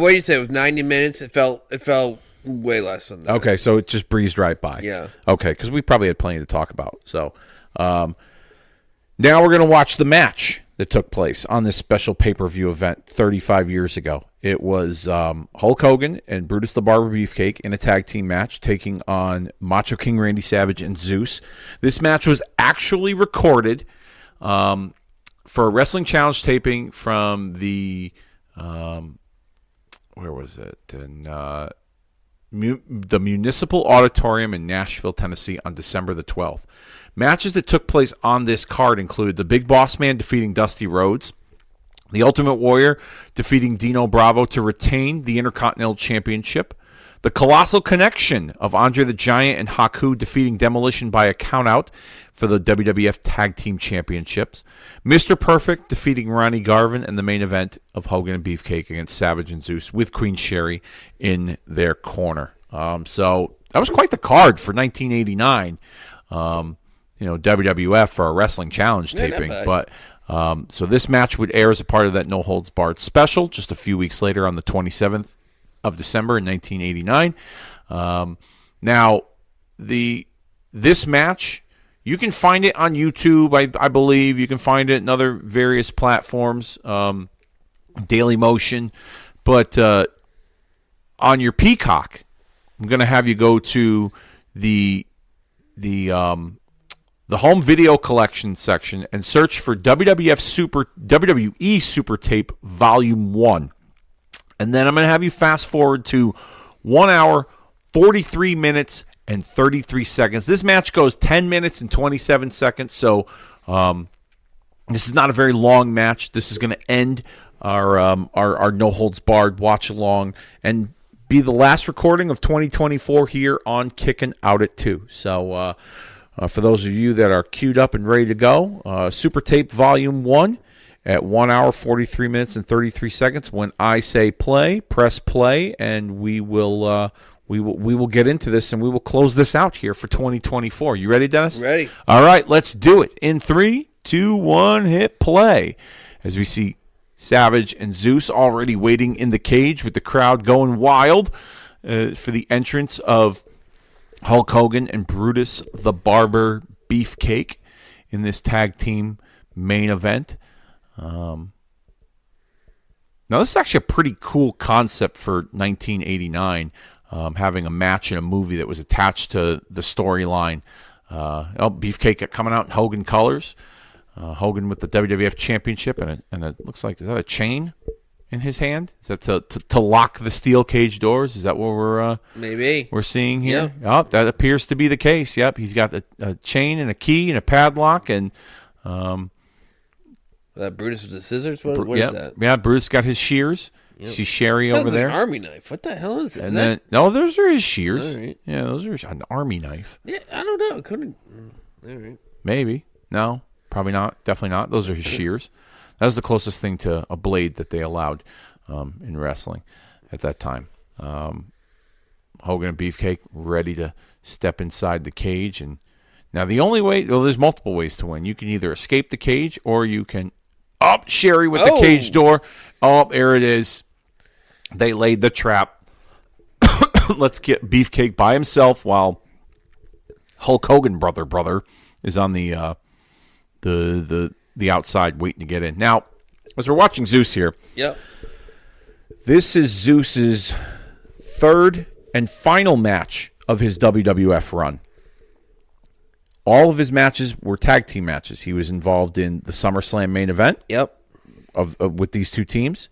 you say? It was 90 minutes. It felt way less than that. Okay, so it just breezed right by. Yeah. Okay, because we probably had plenty to talk about. So, now we're going to watch the match that took place on this special pay-per-view event 35 years ago. It was Hulk Hogan and Brutus the Barber Beefcake in a tag team match taking on Macho King Randy Savage and Zeus. This match was actually recorded for a Wrestling Challenge taping from the where was it? In the Municipal Auditorium in Nashville, Tennessee on December the 12th. Matches that took place on this card include the Big Boss Man defeating Dusty Rhodes, the Ultimate Warrior defeating Dino Bravo to retain the Intercontinental Championship, the Colossal Connection of Andre the Giant and Haku defeating Demolition by a countout for the WWF Tag Team Championships, Mr. Perfect defeating Ronnie Garvin in the main event of Hogan and Beefcake against Savage and Zeus with Queen Sherry in their corner. So that was quite the card for 1989. WWF for a Wrestling Challenge taping, but so this match would air as a part of that No Holds Barred special just a few weeks later on the 27th of December in 1989. Now, this match, you can find it on YouTube, I believe. You can find it in other various platforms, Daily Motion. But on your Peacock, I'm going to have you go to the home video collection section and search for WWE Super Tape Volume 1. And then I'm going to have you fast forward to 1 hour, 43 minutes, and 33 seconds. This match goes 10 minutes and 27 seconds, so this is not a very long match. This is going to end our No Holds Barred watch-along and be the last recording of 2024 here on Kicking Out at 2. So, for those of you that are queued up and ready to go, Super Tape Volume 1 at 1 hour, 43 minutes, and 33 seconds. When I say play, press play, and we will get into this, and we will close this out here for 2024. You ready, Dennis? Ready. All right, let's do it. In 3, 2, 1, hit play. As we see Savage and Zeus already waiting in the cage with the crowd going wild for the entrance of Hulk Hogan and Brutus the Barber Beefcake in this tag team main event. Now, this is actually a pretty cool concept for 1989, having a match in a movie that was attached to the storyline. Beefcake coming out in Hogan colors. Hogan with the WWF Championship, and it looks like, is that a chain in his hand? Is that to lock the steel cage doors? Is that what we're seeing here? Yeah. Oh, that appears to be the case. Yep, he's got a chain and a key and a padlock, and that Brutus with the scissors. What is that? Yeah, Brutus got his shears. Yep. See Sherry over there. An army knife. What the hell is that? And then those are his shears. Right. Yeah, those are an army knife. Yeah, I don't know. It couldn't. All right. Maybe. No, probably not. Definitely not. Those are his shears. That was the closest thing to a blade that they allowed in wrestling at that time. Hogan and Beefcake ready to step inside the cage. And now the only way, there's multiple ways to win. You can either escape the cage or you can Sherry with the cage door. Oh, there it is. They laid the trap. Let's get Beefcake by himself while Hulk Hogan brother is on the outside waiting to get in. Now, as we're watching Zeus here, yep, this is Zeus's third and final match of his WWF run. All of his matches were tag team matches. He was involved in the SummerSlam main event. Yep, with these two teams.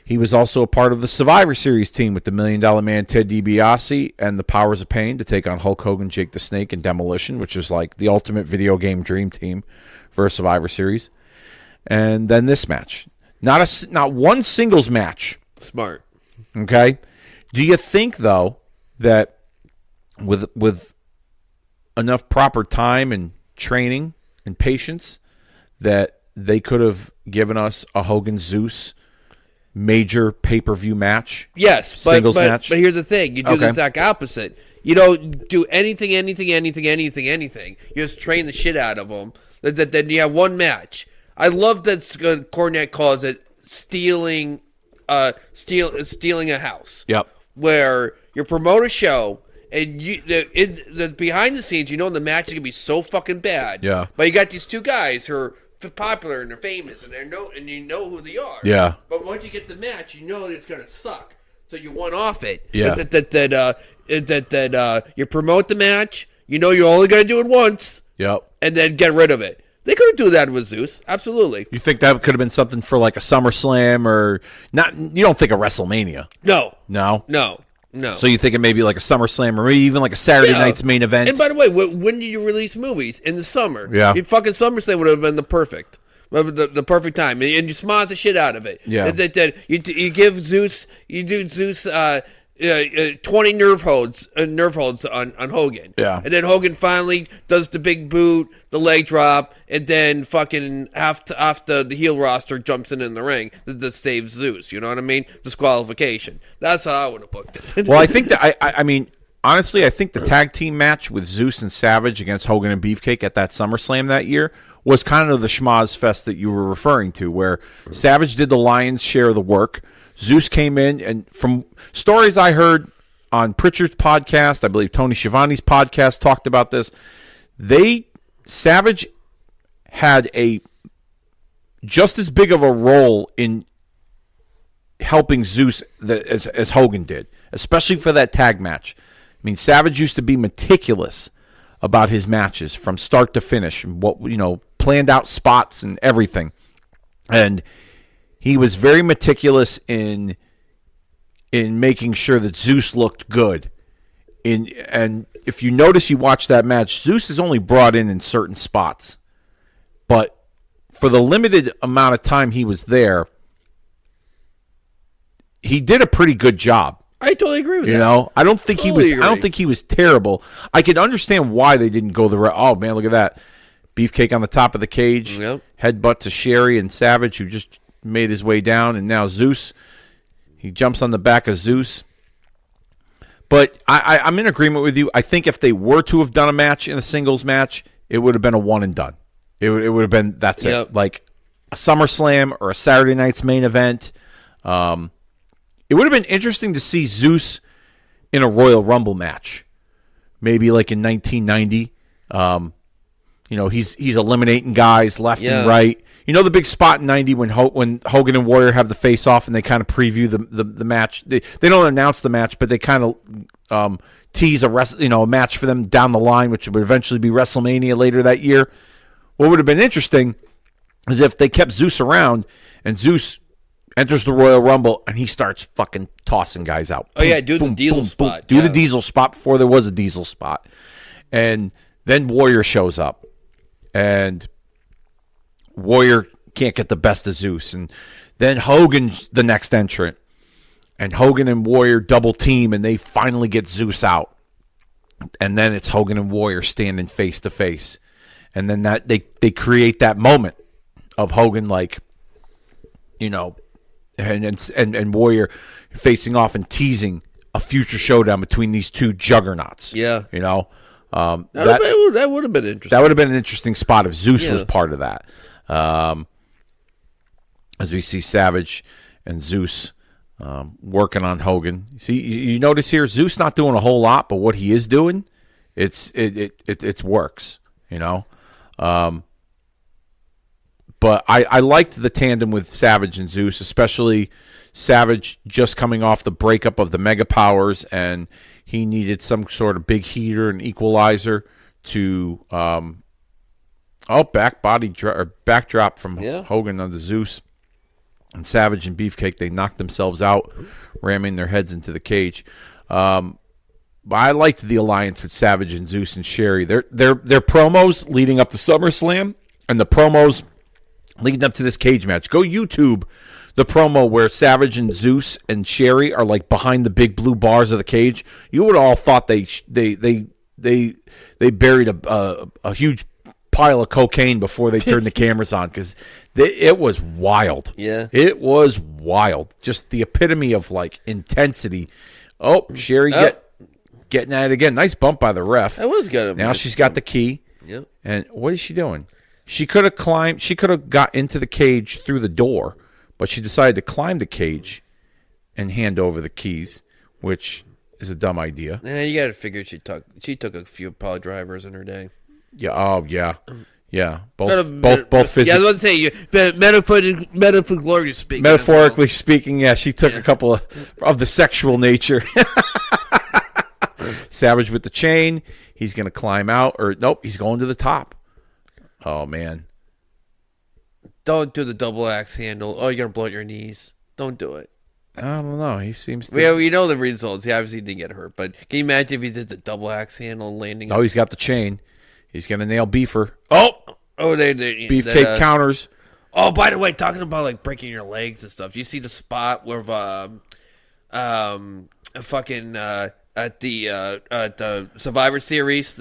He was also a part of the Survivor Series team with the $1 Million Man Ted DiBiase and the Powers of Pain to take on Hulk Hogan, Jake the Snake, and Demolition, which is like the ultimate video game dream team for a Survivor Series. And then this match. Not one singles match. Smart. Okay? Do you think, though, that with enough proper time and training and patience that they could have given us a Hogan Zeus major pay-per-view match? Yes, singles match. But here's the thing: you do the exact opposite. You don't do anything. You just train the shit out of them. Then you have one match. I love that Cornette calls it stealing a house. Yep. Where you promote a show and the behind the scenes, the match is gonna be so fucking bad. Yeah. But you got these two guys who are popular and they're famous and you know who they are. Yeah. But once you get the match, you know it's gonna suck. So you want off it. Yeah. That you promote the match. You're only gonna do it once. Yep. And then get rid of it. They could do that with Zeus. Absolutely. You think that could have been something for like a SummerSlam or not? You don't think a WrestleMania? No. No. So you think it maybe like a SummerSlam or maybe even like a Saturday night's main event? And by the way, when do you release movies? In the summer. Yeah. Fucking SummerSlam would have been the perfect time, and you smoz the shit out of it. Yeah. You give Zeus, 20 nerve holds on Hogan. Yeah. And then Hogan finally does the big boot, the leg drop, and then fucking after the heel roster jumps in the ring to save Zeus. You know what I mean? Disqualification. That's how I would have booked it. Well, I think that I mean, honestly, I think the tag team match with Zeus and Savage against Hogan and Beefcake at that SummerSlam that year was kind of the schmoz fest that you were referring to, where Savage did the lion's share of the work. Zeus came in, and from stories I heard on Pritchard's podcast, I believe Tony Schiavone's podcast talked about this. Savage had just as big of a role in helping Zeus as Hogan did, especially for that tag match. I mean, Savage used to be meticulous about his matches from start to finish, and planned out spots and everything, and he was very meticulous in making sure that Zeus looked good. And if you notice, you watch that match, Zeus is only brought in certain spots. But for the limited amount of time he was there, he did a pretty good job. I totally agree with that. I don't think he was terrible. I can understand why they didn't go oh man, look at that. Beefcake on the top of the cage, yep. Headbutt to Sherry and Savage, who just made his way down, and now Zeus, he jumps on the back of Zeus. But I'm in agreement with you. I think if they were to have done a match in a singles match, it would have been a one and done. It would have been that's Yep. it. Like a SummerSlam or a Saturday night's main event. It would have been interesting to see Zeus in a Royal Rumble match, maybe like in 1990. He's eliminating guys left and right. You know the big spot in 90 when Hogan and Warrior have the face-off and they kind of preview the match. They don't announce the match, but they kind of tease a match for them down the line, which would eventually be WrestleMania later that year. What would have been interesting is if they kept Zeus around and Zeus enters the Royal Rumble and he starts fucking tossing guys out. Oh, yeah, do the Diesel spot. Do the Diesel spot before there was a Diesel spot. And then Warrior shows up. And Warrior can't get the best of Zeus. And then Hogan's the next entrant. And Hogan and Warrior double team, and they finally get Zeus out. And then it's Hogan and Warrior standing face to face. And then that they create that moment of Hogan, like, and Warrior facing off and teasing a future showdown between these two juggernauts. Yeah. That would have been interesting. That would have been an interesting spot if Zeus was part of that. As we see Savage and Zeus working on Hogan. See, you notice here, Zeus not doing a whole lot, but what he is doing, it works. But I liked the tandem with Savage and Zeus, especially Savage just coming off the breakup of the Mega Powers, and he needed some sort of big heater and equalizer to backdrop from Hogan onto Zeus. And Savage and Beefcake, they knocked themselves out, ramming their heads into the cage. But I liked the alliance with Savage and Zeus and Sherry. Their promos leading up to SummerSlam and the promos leading up to this cage match. Go YouTube the promo where Savage and Zeus and Sherry are like behind the big blue bars of the cage. You would have all thought they buried a huge pile of cocaine before they turned the cameras on, because it was wild. Yeah, it was wild. Just the epitome of like intensity. Oh, Sherry getting at it again. Nice bump by the ref. That was good. Now she's got the key. Yep. And what is she doing? She could have climbed. She could have got into the cage through the door, but she decided to climb the cage and hand over the keys, which is a dumb idea. Yeah, you got to figure she took a few power drivers in her day. Yeah. Oh, yeah. Yeah. Both physically. Yeah, I was going to say, metaphorically speaking. Metaphorically speaking, yeah, she took a couple of the sexual nature. Savage with the chain. He's going to climb out. Or, nope, he's going to the top. Oh, man. Don't do the double axe handle. Oh, you're going to blow out your knees. Don't do it. I don't know. He seems to... Yeah, we know the results. He obviously didn't get hurt. But can you imagine if he did the double axe handle landing? Oh, he's got the chain. He's going to nail Beefer. Oh, Beefcake counters. Oh, by the way, talking about like breaking your legs and stuff. Do you see the spot where at the Survivor Series,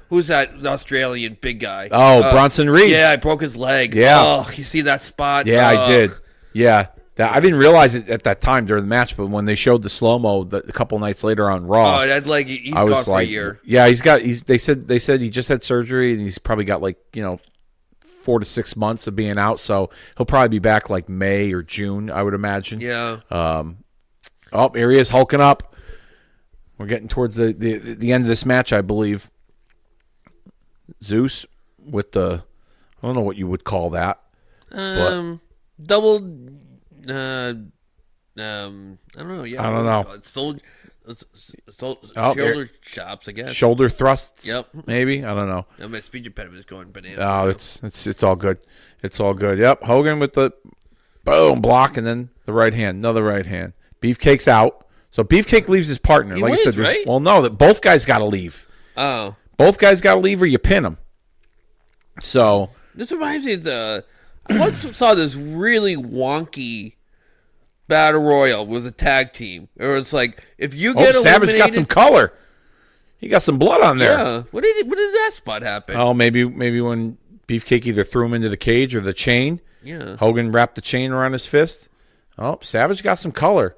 who's that Australian big guy? Oh, Bronson Reed. Yeah, I broke his leg. Yeah. Oh, you see that spot? Yeah, I did. Yeah. I didn't realize it at that time during the match, but when they showed the slow-mo a couple nights later on Raw, that leg, he's gone for a year. Yeah, they said he just had surgery and he's probably got 4 to 6 months of being out, so he'll probably be back like May or June, I would imagine. Yeah. Oh, here he is hulking up. We're getting towards the end of this match, I believe. Zeus with the, I don't know what you would call that. Double. I don't know. Yeah, I don't know. Shoulder chops, I guess. Shoulder thrusts. Yep. Maybe, I don't know. My speech impediment is going bananas. Oh, it's all good. It's all good. Yep. Hogan with the boom block and then the right hand, another right hand. Beefcake's out. So Beefcake leaves his partner. He like wins, I said, right? Well, no, that both guys got to leave. Oh. Both guys got to leave or you pin them. So this reminds me of I once saw this really wonky battle royal with a tag team. Or it's like if you get Savage got some color. He got some blood on there. Yeah. What did that spot happen? Oh, maybe when Beefcake either threw him into the cage or the chain. Yeah. Hogan wrapped the chain around his fist. Oh, Savage got some color.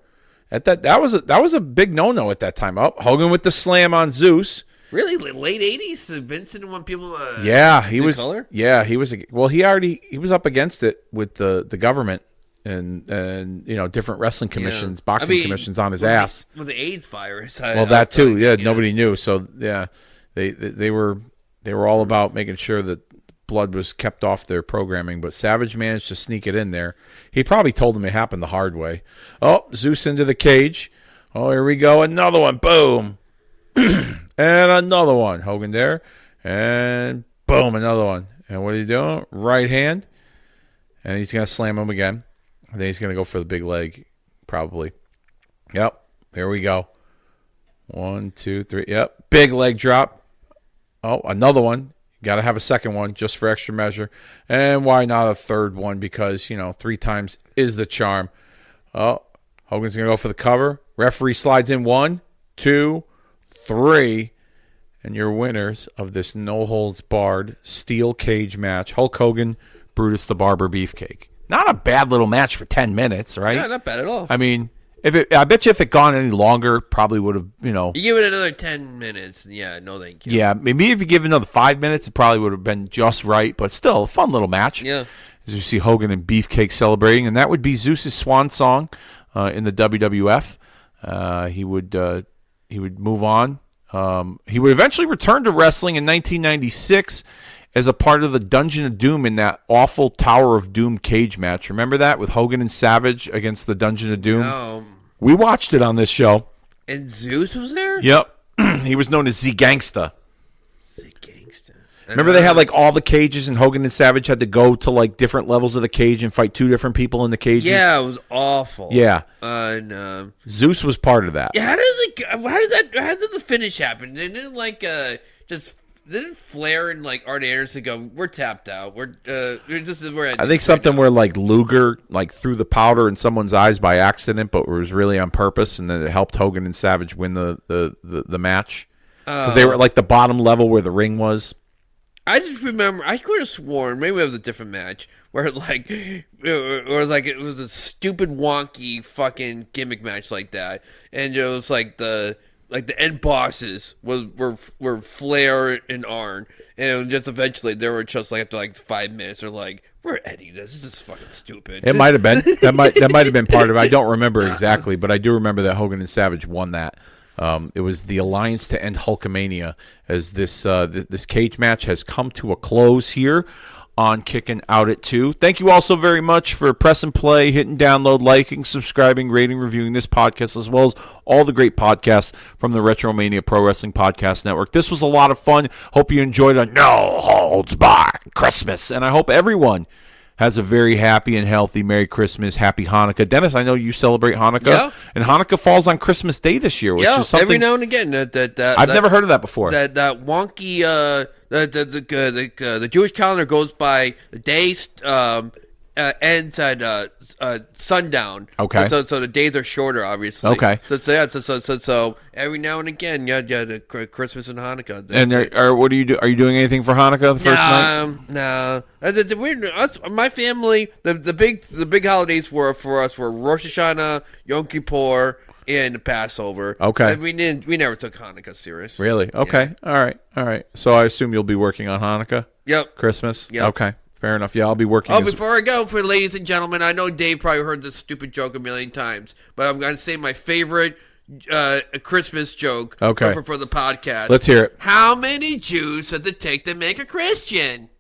That was a big no-no at that time. Oh, Hogan with the slam on Zeus. Really, late 80s, Vincent when people. He was. color? Yeah, he was. Well, he was up against it with the government and different wrestling commissions, boxing commissions on his ass. With the AIDS virus. That too. Yeah, nobody knew. So yeah, they were all about making sure that blood was kept off their programming. But Savage managed to sneak it in there. He probably told them it happened the hard way. Oh, Zeus into the cage. Oh, here we go. Another one. Boom. And another one. Hogan there. And boom, another one. And what are you doing? Right hand. And he's going to slam him again. And then he's going to go for the big leg, probably. Yep. Here we go. 1, 2, 3. Yep. Big leg drop. Oh, another one. Got to have a second one just for extra measure. And why not a third one? Because, 3 times is the charm. Oh, Hogan's going to go for the cover. Referee slides in 1, 2, 3. And your winners of this no-holds-barred steel cage match, Hulk Hogan, Brutus the Barber, Beefcake. Not a bad little match for 10 minutes, right? Yeah, not bad at all. I mean, I bet you if it gone any longer, probably would have, You give it another 10 minutes, yeah, no thank you. Yeah, maybe if you give it another 5 minutes, it probably would have been just right, but still, a fun little match. Yeah. As you see Hogan and Beefcake celebrating, and that would be Zeus's swan song in the WWF. He would move on. He would eventually return to wrestling in 1996 as a part of the Dungeon of Doom in that awful Tower of Doom cage match. Remember that with Hogan and Savage against the Dungeon of Doom? No. We watched it on this show. And Zeus was there? Yep. He was known as Z Gangsta. Z Gangsta. Remember they had like all the cages and Hogan and Savage had to go to like different levels of the cage and fight 2 different people in the cages? Yeah, it was awful. Yeah. And Zeus was part of that. Yeah, how did the finish happen? They didn't didn't Flair and like Arn Anderson go, we're tapped out. We're I think something where like Luger like threw the powder in someone's eyes by accident, but it was really on purpose, and then it helped Hogan and Savage win the match because they were at like the bottom level where the ring was. I just remember I could have sworn maybe it was a different match where it was a stupid wonky fucking gimmick match like that, and it was like the end bosses were Flair and Arn, and just eventually they were just like after like 5 minutes they're like, we're ending this. This is fucking stupid. It might have been that might have been part of it. I don't remember exactly, but I do remember that Hogan and Savage won that. It was the alliance to end Hulkamania, as this cage match has come to a close here on Kicking Out at 2. Thank you all so very much for pressing play, hitting download, liking, subscribing, rating, reviewing this podcast, as well as all the great podcasts from the Retromania Pro Wrestling Podcast Network. This was a lot of fun. Hope you enjoyed a no-holds-barred Christmas, and I hope everyone has a very happy and healthy Merry Christmas, Happy Hanukkah. Dennis, I know you celebrate Hanukkah, and Hanukkah falls on Christmas Day this year, which is something every now and again. I've never heard of that before. That wonky the Jewish calendar goes by the day ends at sundown. Okay. So the days are shorter, obviously. Okay. So every now and again, the Christmas and Hanukkah. And what do you do? Are you doing anything for Hanukkah the first night? No. My family, the big holidays for us were Rosh Hashanah, Yom Kippur, and Passover. Okay. We never took Hanukkah serious. Really? Okay. Yeah. All right. So I assume you'll be working on Hanukkah? Yep. Christmas? Yep. Okay. Fair enough. Yeah, I'll be working. Before I go, for ladies and gentlemen, I know Dave probably heard this stupid joke a million times, but I'm going to say my favorite Christmas joke for the podcast. Let's hear it. How many Jews does it take to make a Christian?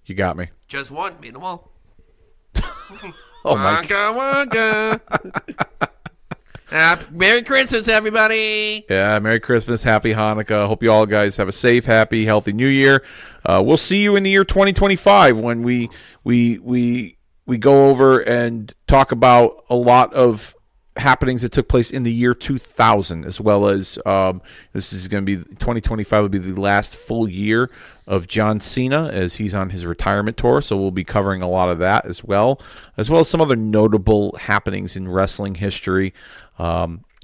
You got me. Just one. Meet them all. Oh, my God. Merry Christmas, everybody. Yeah, Merry Christmas, Happy Hanukkah. Hope you all guys have a safe, happy, healthy New Year. We'll see you in the year 2025 when we go over and talk about a lot of happenings that took place in the year 2000, as well as this is going to be 2025 will be the last full year of John Cena as he's on his retirement tour. So we'll be covering a lot of that as well as some other notable happenings in wrestling history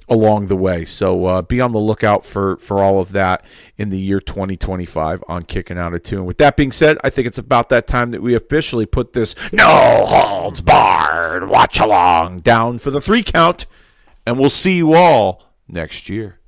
along the way. So be on the lookout for all of that in the year 2025 on Kicking Out at 2. And with that being said, I think it's about that time that we officially put this no holds barred watch along down for the 3 count, and we'll see you all next year.